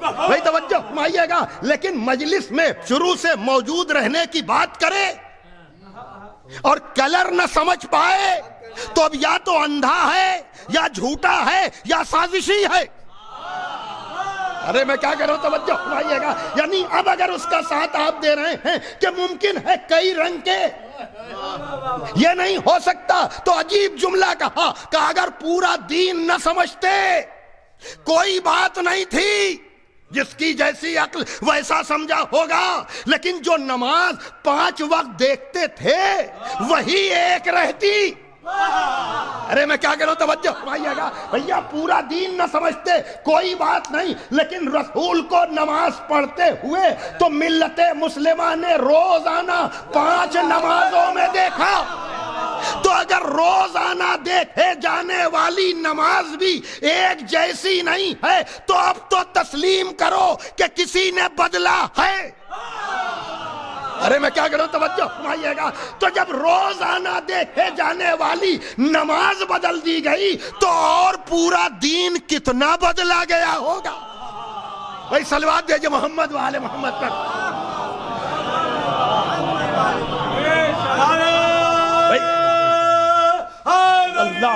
بھائی توجہ فرمائیے گا. لیکن مجلس میں شروع سے موجود رہنے کی بات کرے اور کلر نہ سمجھ پائے تو اب یا تو اندھا ہے یا جھوٹا ہے یا سازشی ہے. ارے میں کیا کہہ رہا ہوں، توجہ فرمائیے گا. یعنی اب اگر اس کا ساتھ آپ دے رہے ہیں کہ ممکن ہے کئی رنگ کے، یہ نہیں ہو سکتا، تو عجیب جملہ کہا کہ اگر پورا دین نہ سمجھتے کوئی بات نہیں تھی، جس کی جیسی عقل ویسا سمجھا ہوگا. لیکن جو نماز 5 وقت دیکھتے تھے وہی ایک رہتی. ارے میں کیا کہہ رہا ہوں، توجہ فرمائیے گا. بھیا پورا دین نہ سمجھتے کوئی بات نہیں، لیکن رسول کو نماز پڑھتے ہوئے تو ملت مسلمہ نے روزانہ 5 نمازوں میں دیکھا. تو اگر روزانہ دیکھے جانے والی نماز بھی ایک جیسی نہیں ہے تو اب تو تسلیم کرو کہ کسی نے بدلا ہے. ارے میں کیا کروں، توجہ فرمائیے گا. تو جب روزانہ دیکھے جانے والی نماز بدل دی گئی تو اور پورا دین کتنا بدلا گیا ہوگا. بھائی صلوات دیجئے محمد و آل محمد پر. اللہ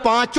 5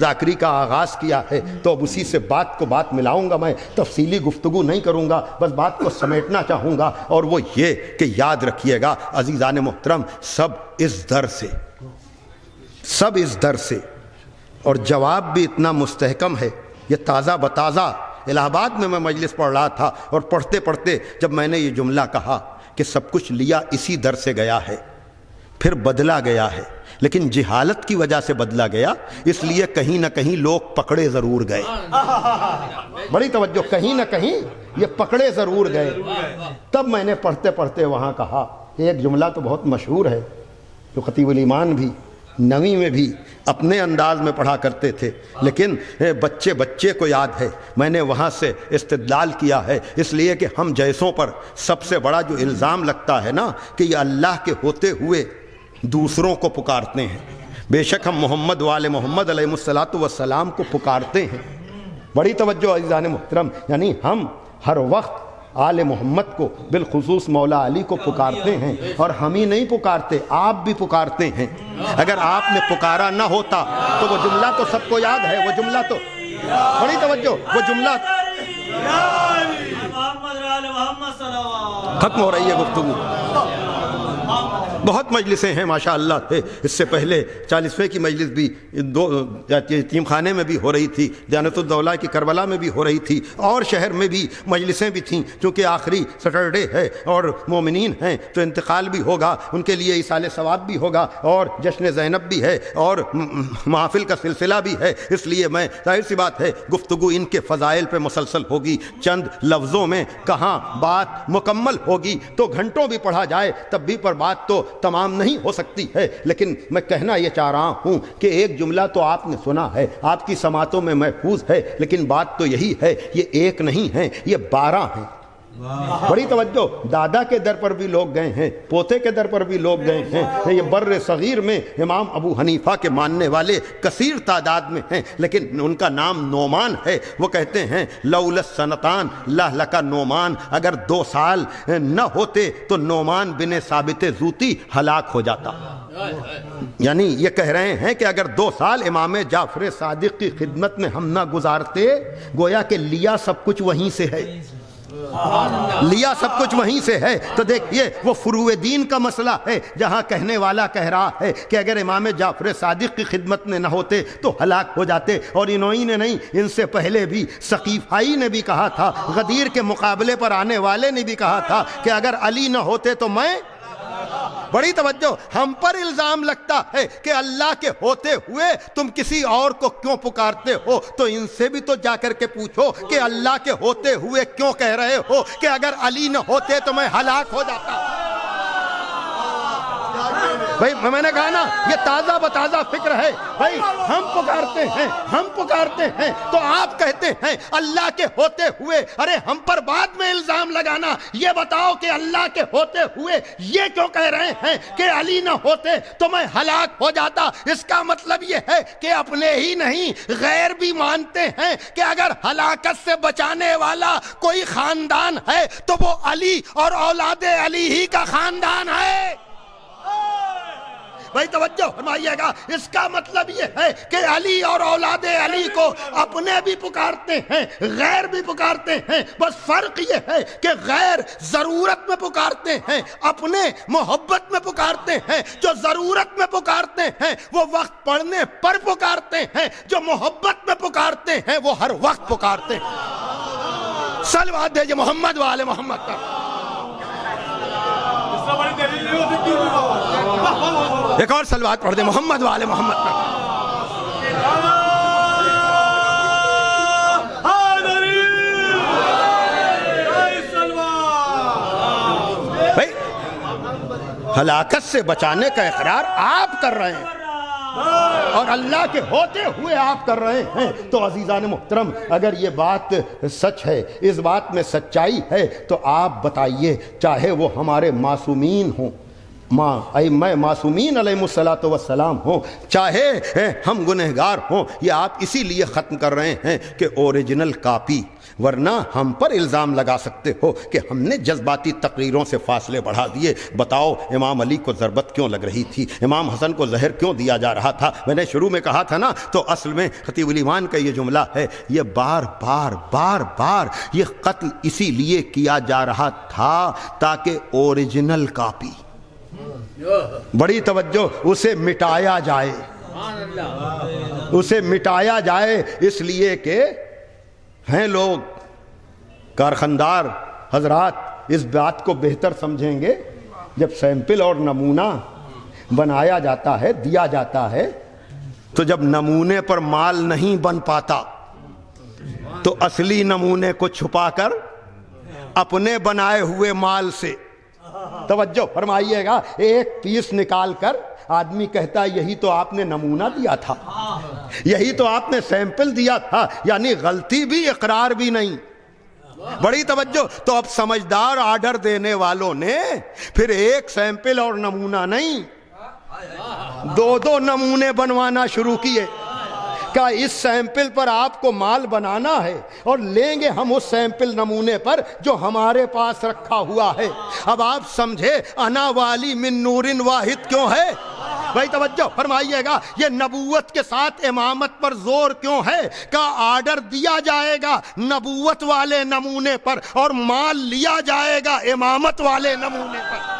ذاکری کا آغاز کیا ہے تو اب اسی سے بات کو بات ملاؤں گا. میں تفصیلی گفتگو نہیں کروں گا, بس بات کو سمیٹنا چاہوں گا, اور وہ یہ کہ یاد رکھیے گا عزیزان محترم, سب اس در سے اور جواب بھی اتنا مستحکم ہے. یہ تازہ بتازہ الہ آباد میں مجلس پڑھ رہا تھا, اور پڑھتے پڑھتے جب میں نے یہ جملہ کہا کہ سب کچھ لیا اسی در سے گیا ہے, پھر بدلا گیا ہے, لیکن جہالت کی وجہ سے بدلا گیا, اس لیے کہیں نہ کہیں لوگ پکڑے ضرور گئے. بڑی توجہ, کہیں نہ کہیں یہ پکڑے ضرور گئے. تب میں نے پڑھتے پڑھتے وہاں کہا ایک جملہ تو بہت مشہور ہے, جو خطیب الایمان بھی نویں میں بھی اپنے انداز میں پڑھا کرتے تھے, لیکن بچے کو یاد ہے. میں نے وہاں سے استدلال کیا ہے, اس لیے کہ ہم جیسوں پر سب سے بڑا جو الزام لگتا ہے نا کہ یہ اللہ کے ہوتے ہوئے دوسروں کو پکارتے ہیں. بے شک ہم محمد وآل محمد علیہ الصلاۃ والسلام کو پکارتے ہیں. بڑی توجہ عزیزان محترم, یعنی ہم ہر وقت آل محمد کو بالخصوص مولا علی کو پکارتے ہیں, اور ہم ہی نہیں پکارتے, آپ بھی پکارتے ہیں. اگر آپ نے پکارا نہ ہوتا تو وہ جملہ تو سب کو یاد ہے, وہ جملہ تو بڑی توجہ, وہ جملہ ختم ہو رہی ہے گفتگو. بہت مجلسیں ہیں ماشاءاللہ, اس سے پہلے 40ویں کی مجلس بھی یتیم خانے میں بھی ہو رہی تھی, دیانت الدولہ کی کربلا میں بھی ہو رہی تھی, اور شہر میں بھی مجلسیں بھی تھیں. چونکہ آخری سیٹرڈے ہے اور مومنین ہیں تو انتقال بھی ہوگا, ان کے لیے ایصال ثواب بھی ہوگا, اور جشن زینب بھی ہے, اور محافل کا سلسلہ بھی ہے. اس لیے میں ظاہر سی بات ہے گفتگو ان کے فضائل پہ مسلسل ہوگی. چند لفظوں میں کہاں بات مکمل ہوگی تو گھنٹوں بھی پڑھا جائے تب بھی پر بات تو تمام نہیں ہو سکتی ہے. لیکن میں کہنا یہ چاہ رہا ہوں کہ ایک جملہ تو آپ نے سنا ہے, آپ کی سماعتوں میں محفوظ ہے, لیکن بات تو یہی ہے یہ ایک نہیں ہے, یہ 12 ہیں. بڑی توجہ, دادا کے در پر بھی لوگ گئے ہیں, پوتے کے در پر بھی لوگ گئے ہیں. یہ بر صغیر میں امام ابو حنیفہ کے ماننے والے کثیر تعداد میں ہیں, لیکن ان کا نام نعمان ہے. وہ کہتے ہیں لولا السنتان لہلک نعمان, اگر 2 سال نہ ہوتے تو نعمان بن ثابت زوتی ہلاک ہو جاتا. یعنی یہ کہہ رہے ہیں کہ اگر 2 سال امام جعفر صادق کی خدمت میں ہم نہ گزارتے, گویا کہ لیا سب کچھ وہیں سے ہے, لیا سب کچھ وہیں سے ہے. تو دیکھیے وہ فروع دین کا مسئلہ ہے, جہاں کہنے والا کہہ رہا ہے کہ اگر امام جعفر صادق کی خدمت میں نہ ہوتے تو ہلاک ہو جاتے. اور انہوں نے نہیں, ان سے پہلے بھی ثقیفائی نے بھی کہا تھا, غدیر کے مقابلے پر آنے والے نے بھی کہا تھا کہ اگر علی نہ ہوتے تو میں. بڑی توجہ, ہم پر الزام لگتا ہے کہ اللہ کے ہوتے ہوئے تم کسی اور کو کیوں پکارتے ہو, تو ان سے بھی تو جا کر کے پوچھو کہ اللہ کے ہوتے ہوئے کیوں کہہ رہے ہو کہ اگر علی نہ ہوتے تو میں ہلاک ہو جاتا. بھائی میں نے کہا نا یہ تازہ بتازہ فکر ہے. بھائی ہم پکارتے ہیں تو آپ کہتے ہیں اللہ کے ہوتے ہوئے. ارے ہم پر بعد میں الزام لگانا, یہ بتاؤ کہ اللہ کے ہوتے ہوئے یہ کیوں کہہ رہے ہیں کہ علی نہ ہوتے تو میں ہلاک ہو جاتا. اس کا مطلب یہ ہے کہ اپنے ہی نہیں غیر بھی مانتے ہیں کہ اگر ہلاکت سے بچانے والا کوئی خاندان ہے تو وہ علی اور اولاد علی ہی کا خاندان ہے. بھائی توجہ فرمائیے گا, اس کا مطلب یہ ہے کہ علی اور اولاد علی کو اپنے بھی پکارتے ہیں, غیر بھی پکارتے ہیں. بس فرق یہ ہے کہ غیر ضرورت میں پکارتے ہیں, اپنے محبت میں پکارتے ہیں. جو ضرورت میں پکارتے ہیں وہ وقت پڑھنے پر پکارتے ہیں, جو محبت میں پکارتے ہیں وہ ہر وقت پکارتے ہیں. صلوات دیجئے محمد وآل محمد کا. ایک اور صلوات پڑھ دیں محمد وآل محمد پر. بھائی ہلاکت سے بچانے کا اقرار آپ کر رہے ہیں اور اللہ کے ہوتے ہوئے آپ کر رہے ہیں. تو عزیزان محترم, اگر یہ بات سچ ہے, اس بات میں سچائی ہے, تو آپ بتائیے, چاہے وہ ہمارے معصومین ہوں, میں معصومین علیہ الصلاۃ والسلام ہوں، چاہے ہم گنہگار ہوں، یہ آپ اسی لیے ختم کر رہے ہیں کہ اوریجنل کاپی، ورنہ ہم پر الزام لگا سکتے ہو کہ ہم نے جذباتی تقریروں سے فاصلے بڑھا دیے۔ بتاؤ امام علی کو ضربت کیوں لگ رہی تھی، امام حسن کو زہر کیوں دیا جا رہا تھا؟ میں نے شروع میں کہا تھا نا، تو اصل میں خطیب الایمان کا یہ جملہ ہے، یہ بار بار یہ قتل اسی لیے کیا جا رہا تھا تاکہ اوریجنل کاپی، بڑی توجہ، اسے مٹایا جائے، اسے مٹایا جائے، اس لیے کہ ہیں لوگ کارخاندار حضرات اس بات کو بہتر سمجھیں گے جب سیمپل اور نمونہ بنایا جاتا ہے، دیا جاتا ہے، تو جب نمونے پر مال نہیں بن پاتا تو اصلی نمونے کو چھپا کر اپنے بنائے ہوئے مال سے، توجہ فرمائیے گا، ایک پیس نکال کر آدمی کہتا ہے یہی تو آپ نے نمونہ دیا تھا، یہی تو آپ نے سیمپل دیا تھا، یعنی غلطی بھی اقرار بھی نہیں۔ بڑی توجہ، تو اب سمجھدار آرڈر دینے والوں نے پھر ایک سیمپل اور نمونہ نہیں، دو نمونے بنوانا شروع کیے۔ کہ اس سیمپل پر آپ کو مال بنانا ہے اور لیں گے ہم اس سیمپل نمونے پر جو ہمارے پاس رکھا ہوا ہے۔ اب آپ سمجھے انا والی من نور واحد کیوں ہے؟ بھائی توجہ فرمائیے گا، یہ نبوت کے ساتھ امامت پر زور کیوں ہے؟ کہ آرڈر دیا جائے گا نبوت والے نمونے پر اور مال لیا جائے گا امامت والے نمونے پر۔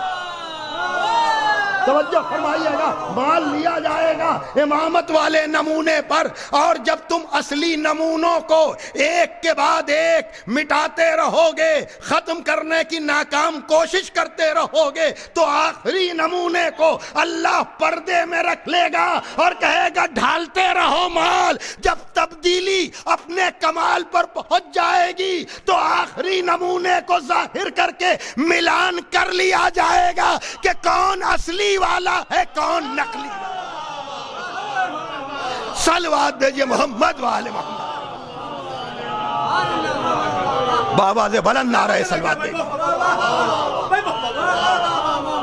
توجہ فرمائیے گا، مال لیا جائے گا امامت والے نمونے پر، اور جب تم اصلی نمونوں کو ایک کے بعد ایک مٹاتے رہو گے، ختم کرنے کی ناکام کوشش کرتے رہو گے، تو آخری نمونے کو اللہ پردے میں رکھ لے گا اور کہے گا ڈھالتے رہو مال۔ جب تبدیلی اپنے کمال پر پہنچ جائے گی تو آخری نمونے کو ظاہر کر کے ملان کر لیا جائے گا کہ کون اصلی والا ہے کون نقلی والا۔ صلوات دیجئے محمد والے محمد، بابا سے بلند نعرہ صلوات دیجئے۔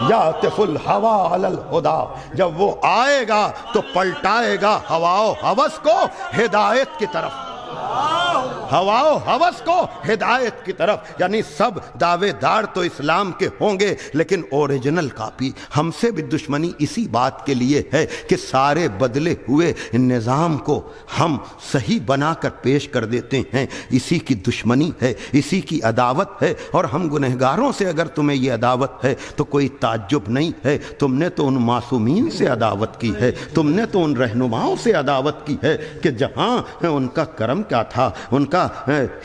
یعطف الہوا علی الہدا، جب وہ آئے گا تو پلٹائے گا ہوا و ہوس کو ہدایت کی طرف، ہوا و ہوس کو ہدایت کی طرف۔ یعنی سب دعوے دار تو اسلام کے ہوں گے لیکن اوریجنل کاپی۔ ہم سے بھی دشمنی اسی بات کے لیے ہے کہ سارے بدلے ہوئے نظام کو ہم صحیح بنا کر پیش کر دیتے ہیں، اسی کی دشمنی ہے، اسی کی عداوت ہے۔ اور ہم گنہگاروں سے اگر تمہیں یہ عداوت ہے تو کوئی تعجب نہیں ہے، تم نے تو ان معصومین سے عداوت کی ہے، تم نے تو ان رہنماؤں سے عداوت کی ہے کہ جہاں ان کا کرم کیا تھا، ان کا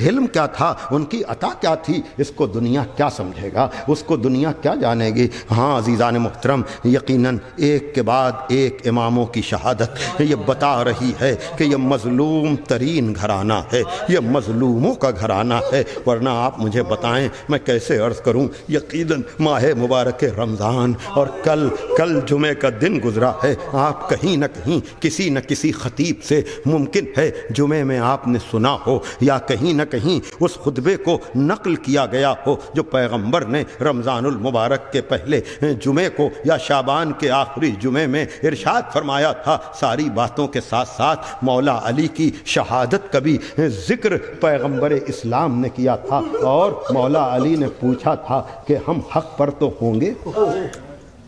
حلم کیا تھا، ان کی عطا کیا تھی، اس کو دنیا کیا سمجھے گا، اس کو دنیا کیا جانے گی۔ ہاں عزیزان محترم، یقیناً ایک کے بعد ایک اماموں کی شہادت یہ بتا رہی ہے کہ یہ مظلوم ترین گھرانہ ہے، یہ مظلوموں کا گھرانہ ہے۔ ورنہ آپ مجھے بتائیں میں کیسے عرض کروں، یقیناً ماہ مبارک رمضان اور کل جمعے کا دن گزرا ہے، آپ کہیں نہ کہیں کسی نہ کسی خطیب سے ممکن ہے جمعے میں آپ نے سنا ہو یا کہیں نہ کہیں اس خطبے کو نقل کیا گیا ہو جو پیغمبر نے رمضان المبارک کے پہلے جمعے کو یا شعبان کے آخری جمعے میں ارشاد فرمایا تھا۔ ساری باتوں کے ساتھ ساتھ مولا علی کی شہادت کا بھی ذکر پیغمبر اسلام نے کیا تھا، اور مولا علی نے پوچھا تھا کہ ہم حق پر تو ہوں گے؟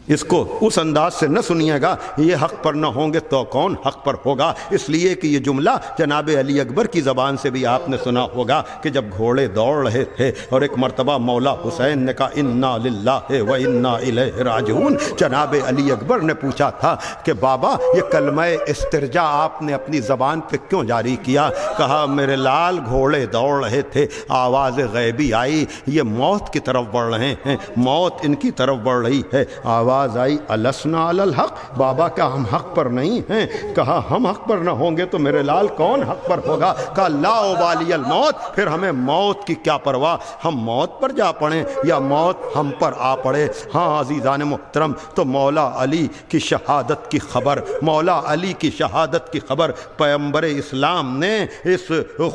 اس کو اس انداز سے نہ سنیے گا یہ حق پر نہ ہوں گے تو کون حق پر ہوگا، اس لیے کہ یہ جملہ جناب علی اکبر کی زبان سے بھی آپ نے سنا ہوگا کہ جب گھوڑے دوڑ رہے تھے اور ایک مرتبہ مولا حسین نے کہا انا للہ و انا الیہ راجعون، جناب علی اکبر نے پوچھا تھا کہ بابا یہ کلمہ استرجاع آپ نے اپنی زبان پہ کیوں جاری کیا؟ کہا میرے لال گھوڑے دوڑ رہے تھے، آواز غیبی آئی یہ موت کی طرف بڑھ رہے ہیں، موت ان کی طرف بڑھ رہی ہے۔ آواز آئی السنا علی الحق، بابا کیا ہم حق پر نہیں ہیں؟ کہا ہم حق پر نہ ہوں گے تو میرے لال کون حق پر ہوگا؟ کہا لا ابالی الموت، پھر ہمیں موت کی کیا پرواہ، ہم موت پر جا پڑیں یا موت ہم پر آ پڑے۔ ہاں عزیزان محترم، تو مولا علی کی شہادت کی خبر، مولا علی کی شہادت کی خبر پیغمبر اسلام نے اس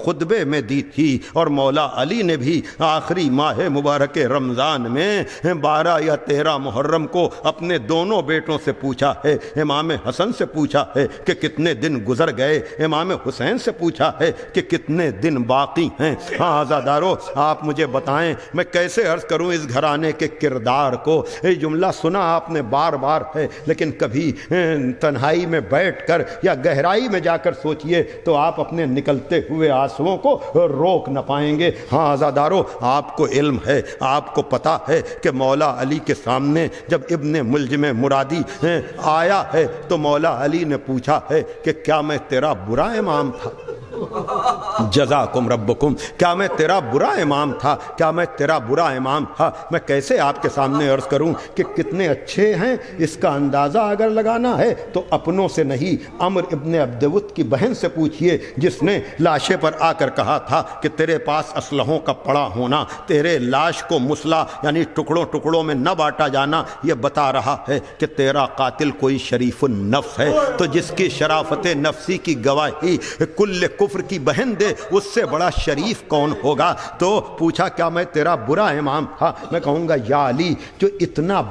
خطبے میں دی تھی، اور مولا علی نے بھی آخری ماہ مبارک رمضان میں 12 یا 13 محرم کو اپنے دونوں بیٹوں سے پوچھا ہے، امام حسن سے پوچھا ہے کہ کتنے دن گزر گئے، امام حسین سے پوچھا ہے کہ کتنے دن باقی ہیں۔ ہاں عزادارو، آپ مجھے بتائیں میں کیسے عرض کروں اس گھرانے کے کردار کو۔ یہ جملہ سنا آپ نے بار بار ہے، لیکن کبھی تنہائی میں بیٹھ کر یا گہرائی میں جا کر سوچئے تو آپ اپنے نکلتے ہوئے آنسوؤں کو روک نہ پائیں گے۔ ہاں عزادارو، آپ کو علم ہے، آپ کو پتہ ہے کہ مولا علی کے سامنے جب ابن ملجم مرادی آیا ہے تو مولا علی نے پوچھا ہے کہ کیا میں تیرا برا امام تھا؟ جزاکم ربکم، کیا میں تیرا برا امام تھا؟ کیا میں تیرا برا امام تھا؟ میں کیسے آپ کے سامنے عرض کروں کہ کتنے اچھے ہیں؟ اس کا اندازہ اگر لگانا ہے تو اپنوں سے نہیں، عمر ابن عبدود کی بہن سے پوچھئے، جس نے لاشے پر آ کر کہا تھا کہ تیرے پاس اسلحوں کا پڑا ہونا، تیرے لاش کو مسلح یعنی ٹکڑوں ٹکڑوں میں نہ بانٹا جانا یہ بتا رہا ہے کہ تیرا قاتل کوئی شریف النفس ہے۔ تو جس کی شرافت نفسی کی گواہی کل کفر کی بہن دے، اس سے بڑا شریف کون ہوگا؟ تو پوچھا کیا میں تیرا برا امام تھا؟ میں کہوں گا یا علی، جو اتنا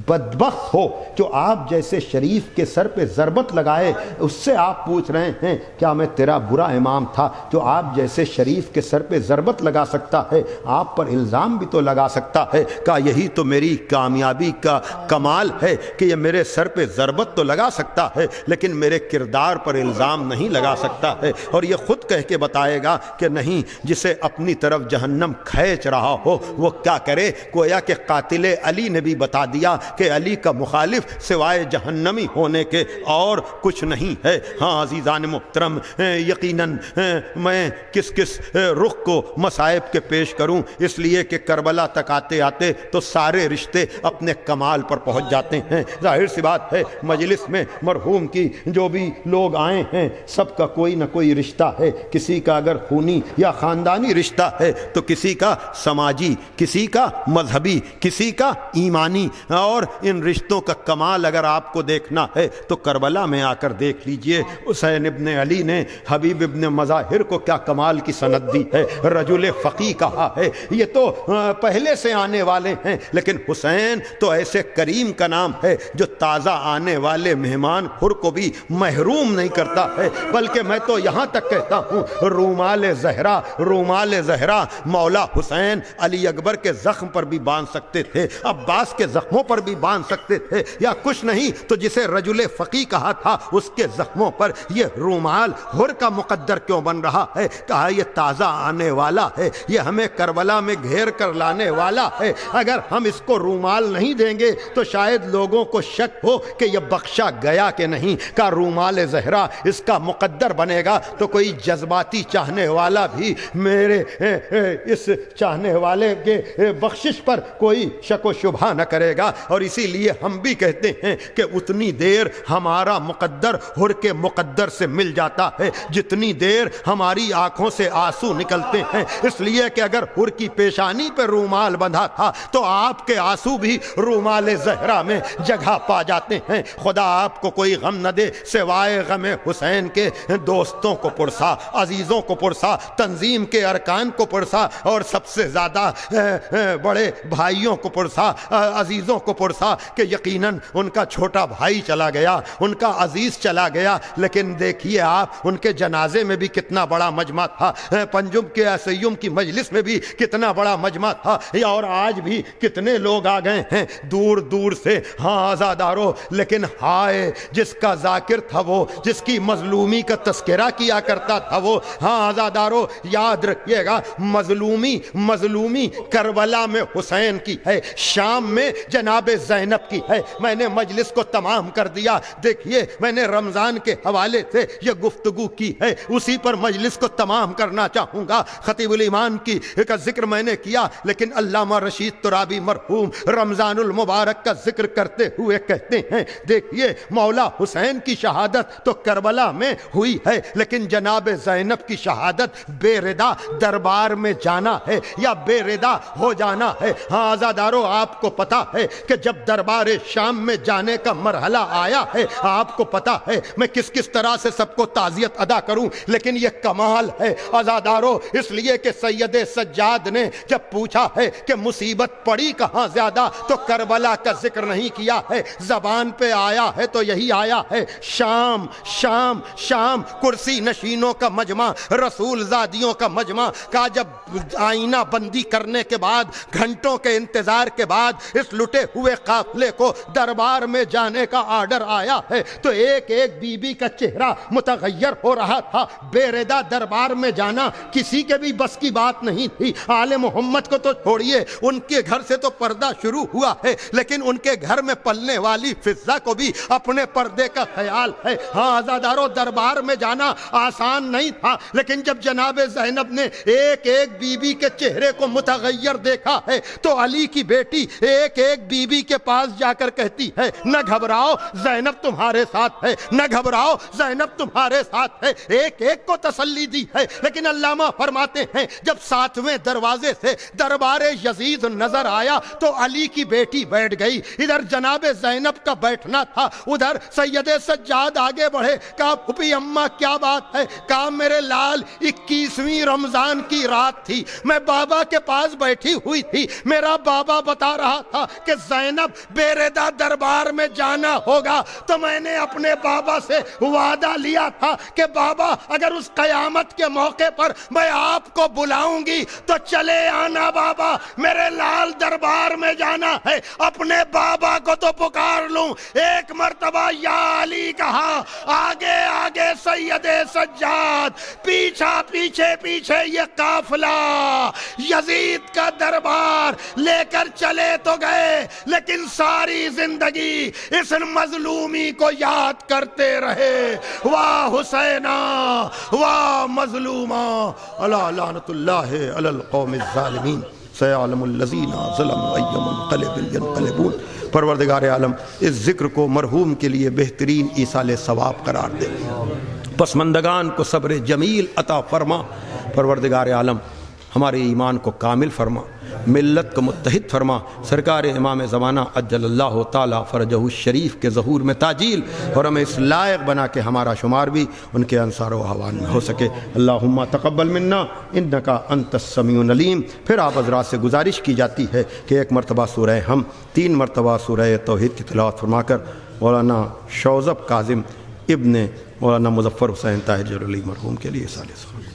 بدبخت ہو جو آپ جیسے شریف کے سر پہ ضربت لگائے، اس سے آپ پوچھ رہے ہیں کیا میں تیرا برا امام تھا؟ جو آپ جیسے شریف کے سر پہ ضربت لگا سکتا ہے، آپ پر الزام بھی تو لگا سکتا ہے۔ کہا یہی تو میری کامیابی کا کمال ہے کہ یہ میرے سر پہ ضربت تو لگا سکتا ہے لیکن میرے کردار پر الزام نہیں لگا سکتا ہے، اور یہ خود کہہ کے بتائے گا کہ نہیں، جسے اپنی طرف جہنم کھینچ رہا ہو وہ کیا کرے؟ گویا کہ قاتل علی نے بھی بتا دیا کہ علی کا مخالف سوائے جہنمی ہونے کے اور کچھ نہیں ہے۔ ہاں عزیزان محترم، یقیناً میں کس رخ کو مصائب کے پیش کروں، اس لیے کہ کربلا تک آتے آتے تو سارے رشتے اپنے کمال پر پہنچ جاتے ہیں۔ ظاہر سی بات ہے مجلس میں مرحوم کی جو بھی لوگ آئے ہیں سب کا کوئی نہ کوئی رشتہ ہے، کسی کا اگر خونی یا خاندانی رشتہ ہے تو کسی کا سماجی، کسی کا مذہبی، کسی کا ایمانی، اور ان رشتوں کا کمال اگر آپ کو دیکھنا ہے تو کربلا میں آ کر دیکھ لیجئے۔ حسین ابن علی نے حبیب ابن مظاہر کو کیا کمال کی سند دی ہے، رجل فقی کہا ہے۔ یہ تو پہلے سے آنے والے ہیں، لیکن حسین تو ایسے کریم کا نام ہے جو تازہ آنے والے مہمان خور کو بھی محروم نہیں کرتا ہے، بلکہ میں تو یہاں تک کہتا ہوں رومال زہرا مولا حسین علی اکبر کے زخم پر بھی باندھ سکتے تھے، عباس کے زخموں پر بھی باندھ سکتے تھے، یا کچھ نہیں تو جسے رجل فقی کہا تھا اس کے زخموں پر یہ رومال ہر کا مقدر کیوں بن رہا ہے؟ کہا یہ تازہ آنے والا ہے، یہ ہمیں کربلا میں گھیر کر لانے والا ہے، اگر ہم اس کو رومال نہیں دیں گے تو شاید لوگوں کو شک ہو کہ یہ بخشا گیا کہ نہیں۔ کا رومال زہرا اس کا مقدر بنے گا تو کوئی جذباتی چاہنے والا بھی میرے اس چاہنے والے کے بخشش پر کوئی شک و شبہ نہ کرے گا، اور اسی لیے ہم بھی کہتے ہیں کہ اتنی دیر ہمارا مقدر ہر کے مقدر سے مل جاتا ہے جتنی دیر ہماری آنکھوں سے آنسو نکلتے ہیں، اس لیے کہ اگر ہر کی پیشانی پہ رومال بندھا تھا تو آپ کے آنسو بھی رومال زہرا میں جگہ پا جاتے ہیں۔ خدا آپ کو کوئی غم نہ دے سوائے غم حسین کے، دوستوں کو پرسا، عزیزوں کو پرسا، تنظیم کے ارکان کو پرسا، اور سب سے زیادہ بڑے بھائیوں کو پرسا، عزیزوں کو پرسا کہ یقیناً ان کا چھوٹا بھائی چلا گیا، ان کا عزیز چلا گیا، لیکن دیکھیے آپ ان کے جنازے میں بھی کتنا بڑا مجمع تھا، پنجم کے اسیم کی مجلس میں بھی کتنا بڑا مجمع تھا، اور آج بھی کتنے لوگ آ گئے ہیں دور دور سے۔ ہاں آزادارو، لیکن ہائے جس کا ذاکر تھا وہ، جس کی مظلومی کا تذکرہ کیا کرتا تھا وہ، ہاں آزادارو یاد رکھیے گا، مظلومی کربلا میں حسین کی ہے، شام میں جناب زینب کی ہے۔ میں نے مجلس کو تمام کر دیا، دیکھیے میں نے رمضان کے حوالے سے یہ گفتگو کی ہے، اسی پر مجلس کو تمام کرنا چاہوں گا۔ خطیب الایمان کی کا ذکر میں نے کیا، لیکن علامہ رشید ترابی مرحوم رمضان المبارک کا ذکر کرتے ہوئے کہتے ہیں دیکھیے مولا حسین کی شہادت تو کربلا میں ہوئی ہے، لیکن جناب زینب کی شہادت بے ردا دربار میں جانا ہے یا بے ردا ہو جانا ہے۔ ہاں آزادارو، آپ کو پتا ہے ہے کہ جب دربار شام میں جانے کا مرحلہ آیا ہے، آپ کو پتا ہے میں کس کس طرح سے سب کو تعزیت ادا کروں، لیکن یہ کمال ہے عزادارو، اس لیے کہ سید سجاد نے جب پوچھا ہے کہ مصیبت پڑی کہاں زیادہ تو کربلا کا ذکر نہیں کیا ہے، زبان پہ آیا ہے تو یہی آیا ہے، شام شام شام، کرسی نشینوں کا مجمع، رسول زادیوں کا مجمع کا جب آئینہ بندی کرنے کے بعد گھنٹوں کے انتظار کے بعد اس لٹے ہوئے قافلے کو دربار میں جانے کا آرڈر آیا ہے تو ایک ایک بی بی کا چہرہ متغیر ہو رہا تھا۔ بے ردا دربار میں جانا کسی کے بھی بس کی بات نہیں تھی، آل محمد کو تو چھوڑیے، ان کے گھر سے تو پردہ شروع ہوا ہے لیکن ان کے گھر میں پلنے والی فضا کو بھی اپنے پردے کا خیال ہے۔ ہاں عزادارو، دربار میں جانا آسان نہیں تھا، لیکن جب جناب زینب نے ایک ایک بی بی کے چہرے کو متغیر دیکھا ہے تو علی کی بیٹی ایک ایک بی بی کے پاس جا کر کہتی ہے نہ گھبراؤ زینب تمہارے ساتھ ہے، نہ گھبراؤ زینب تمہارے ساتھ ہے، ایک ایک کو تسلی دی ہے۔ لیکن علامہ فرماتے ہیں جب 7ویں دروازے سے دربار یزید نظر آیا تو علی کی بیٹی بیٹھ گئی، ادھر جناب زینب کا بیٹھنا تھا، ادھر سید سجاد آگے بڑھے، کہا پھوپھی اماں کیا بات ہے، کہا میرے لال 21ویں رمضان کی رات تھی، میں بابا کے پاس بیٹھی ہوئی تھی، میرا بابا بتا رہا تھا کہ زینب بے ردا دربار میں جانا ہوگا، تو میں نے اپنے بابا سے وعدہ لیا تھا کہ بابا اگر اس قیامت کے موقع پر میں آپ کو بلاؤں گی تو چلے آنا بابا، میرے لال دربار میں جانا ہے، اپنے بابا کو تو پکار لوں۔ ایک مرتبہ یا علی کہا، آگے آگے سید سجاد، پیچھا پیچھے پیچھے یہ قافلہ یزید کا دربار لے کر چلے تو گئے، لیکن ساری زندگی اس مظلومی کو یاد کرتے رہے، واہ حسینہ واہ مظلومہ، الا لعنت اللہ علی القوم الظالمین، سیعلم الذین ظلموا ای منقلب ینقلبون۔ پروردگار عالم اس ذکر کو مرحوم کے لیے بہترین ایصال ثواب قرار دے، پسماندگان کو صبر جمیل عطا فرما، پروردگار عالم ہمارے ایمان کو کامل فرما، ملت کو متحد فرما، سرکار امام زمانہ عجل اللہ تعالی فرجہ الشریف کے ظہور میں تاجیل، اور ہمیں اس لائق بنا کہ ہمارا شمار بھی ان کے انصار و اعوان میں ہو سکے۔ اللہم تقبل منا انکا انت السمیع العلیم۔ پھر آپ حضرات سے گزارش کی جاتی ہے کہ ایک مرتبہ سورہ ہم، 3 مرتبہ سورہ توحید کی تلاوت فرما کر مولانا شوذب کاظم ابن مولانا مظفر حسین طاہر جلولی مرحوم کے لیے ایصال ثواب۔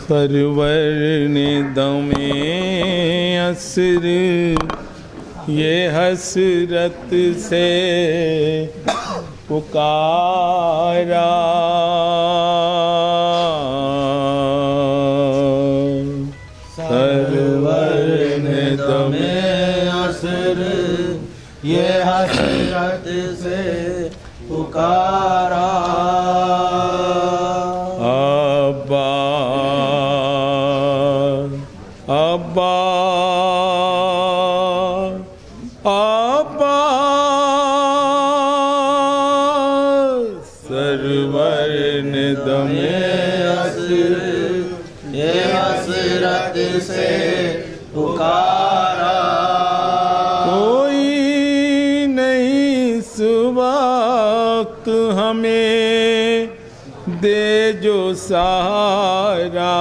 سرور نے دم عصر یہ حسرت سے پکارا، سرور نے دم عصر یہ حسرت سے پکارا، کوئی نہیں اس وقت ہمیں دے جو سہارا،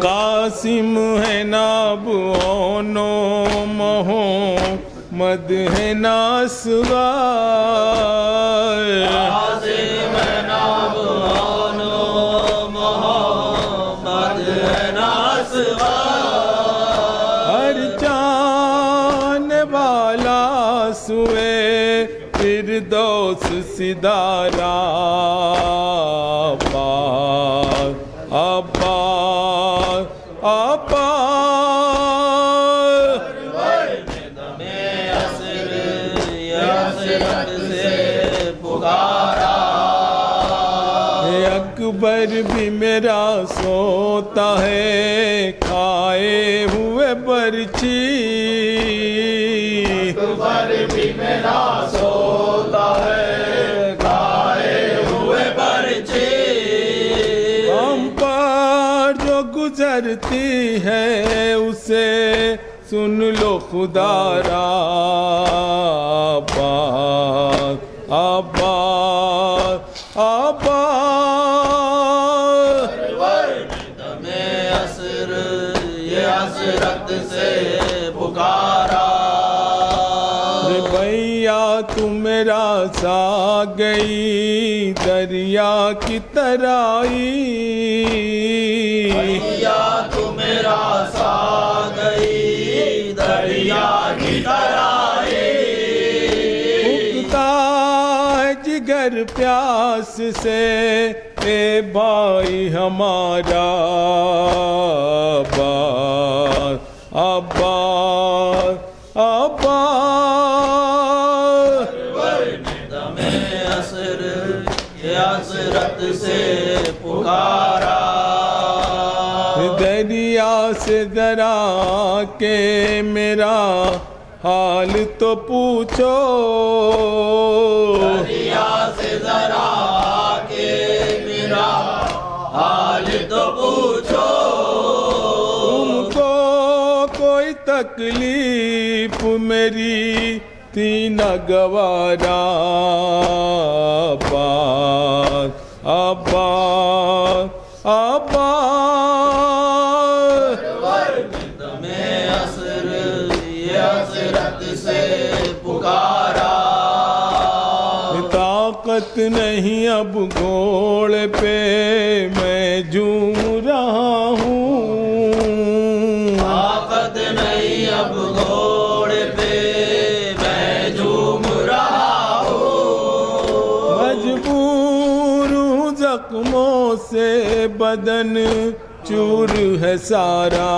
قاسم ہے نا احمد ہے ناسوار ہر جان والا سوئے فردوس سدارا آباد آباد آباد اکبر بھی میرا سوتا ہے کھائے ہوئے برچی اکبر بھی میرا سوتا ہے کھائے ہوئے برچی ہم پر جو گزرتی ہے اسے سن لو خدا را آباد آباد آباد بھیا تو میرا سا گئی دریا کی ترائی بھیا تو میرا سا گئی دریا کی ترائی اگتا ہے جگر پیاس سے اے بھائی ہمارا آباد آباد آباد سے پکارا دریا سے ذرا کہ میرا حال تو پوچھو دریا سے ذرا کہ میرا حال تو پوچھو تم کو کوئی تکلیف میری تھی نہ گوارا آباد آباد آباد طاقت نہیں اب گھوڑے پہ میں جھوم رہا ہوں طاقت نہیں اب گھوڑے پہ میں جھوم رہا ہوں مجبور ہوں زخموں سے بدن چور ہے سارا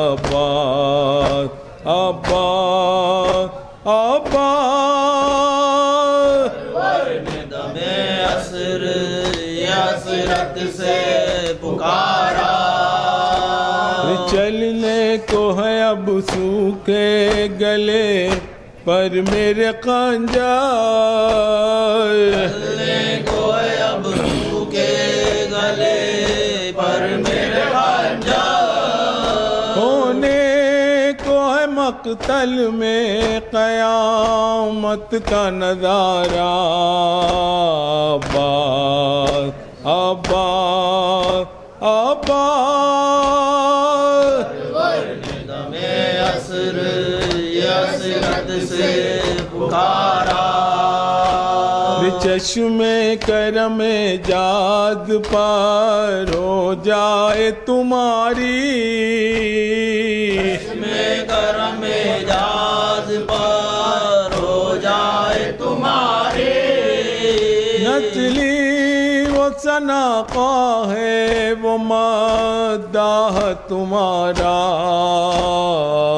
آباد آباد آباد سے پکارا چلنے کو ہے اب سوکھے گلے پر میرے خنجر چلنے کو ہے اب سوکھے گلے پر میرے خنجر ہونے کو ہے مقتل میں قیامت کا نظارہ آباد آباد آباد سے پکارا چشم کرم جاد پر ہو جائے تمہاری چشم کرم جاد پر ہو جائے تمہاری نچلی وہ سناقہ ہے وہ مداح تمہارا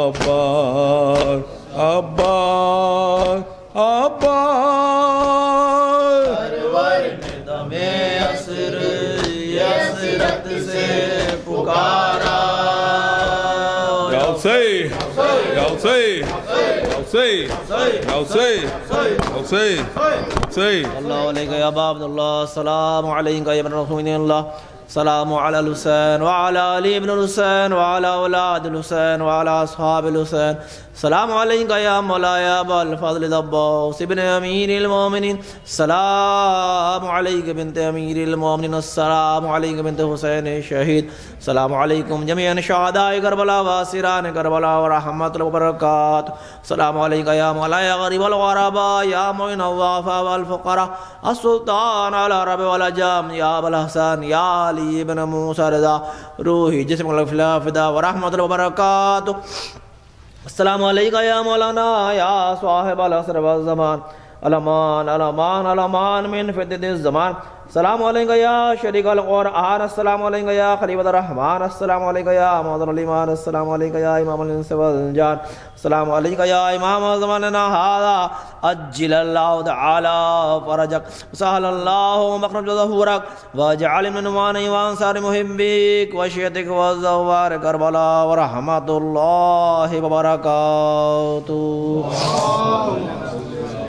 آباد آباد آباد سے پکارا اللہ علیہ یا ابا عبداللہ السلام علیکم یا ابن رسول اللہ السلام على الحسين وعلى علي بن الحسين وعلى أولاد الحسين وعلى أصحاب الحسين السلام عليك يا مولاي أبا الفضل العباس ابن أمير المؤمنين السلام عليك بنت أمير المؤمنين السلام عليك بنت حسين الشهيد السلام عليكم جميعا شهداء كربلاء واسران كربلاء ورحمة الله وبركاته السلام عليك يا مولاي غريب الغرباء يا معين الضعفاء والفقراء السلطان على رب والأجام يا أبا الحسن يا علي بن موسى رضا روحي جسم الخلاف ورحمة الله وبركاته السلام عليك يا مولانا يا صاحب العصر والزمان الامان الامان الامان من فتنة الزمان السلام عليك يا شريك القرآن السلام عليك يا خليفة الرحمن السلام عليك يا مادر الإيمان السلام عليك يا إمام الإنس والجان السلام عليك يا إمام زماننا هذا أجل الله تعالى فرجك وسهل الله مخرج ظهورك واجعل من نواني وأنصار محبيك وشيتك والزوار كربلاء ورحمة الله وبركاته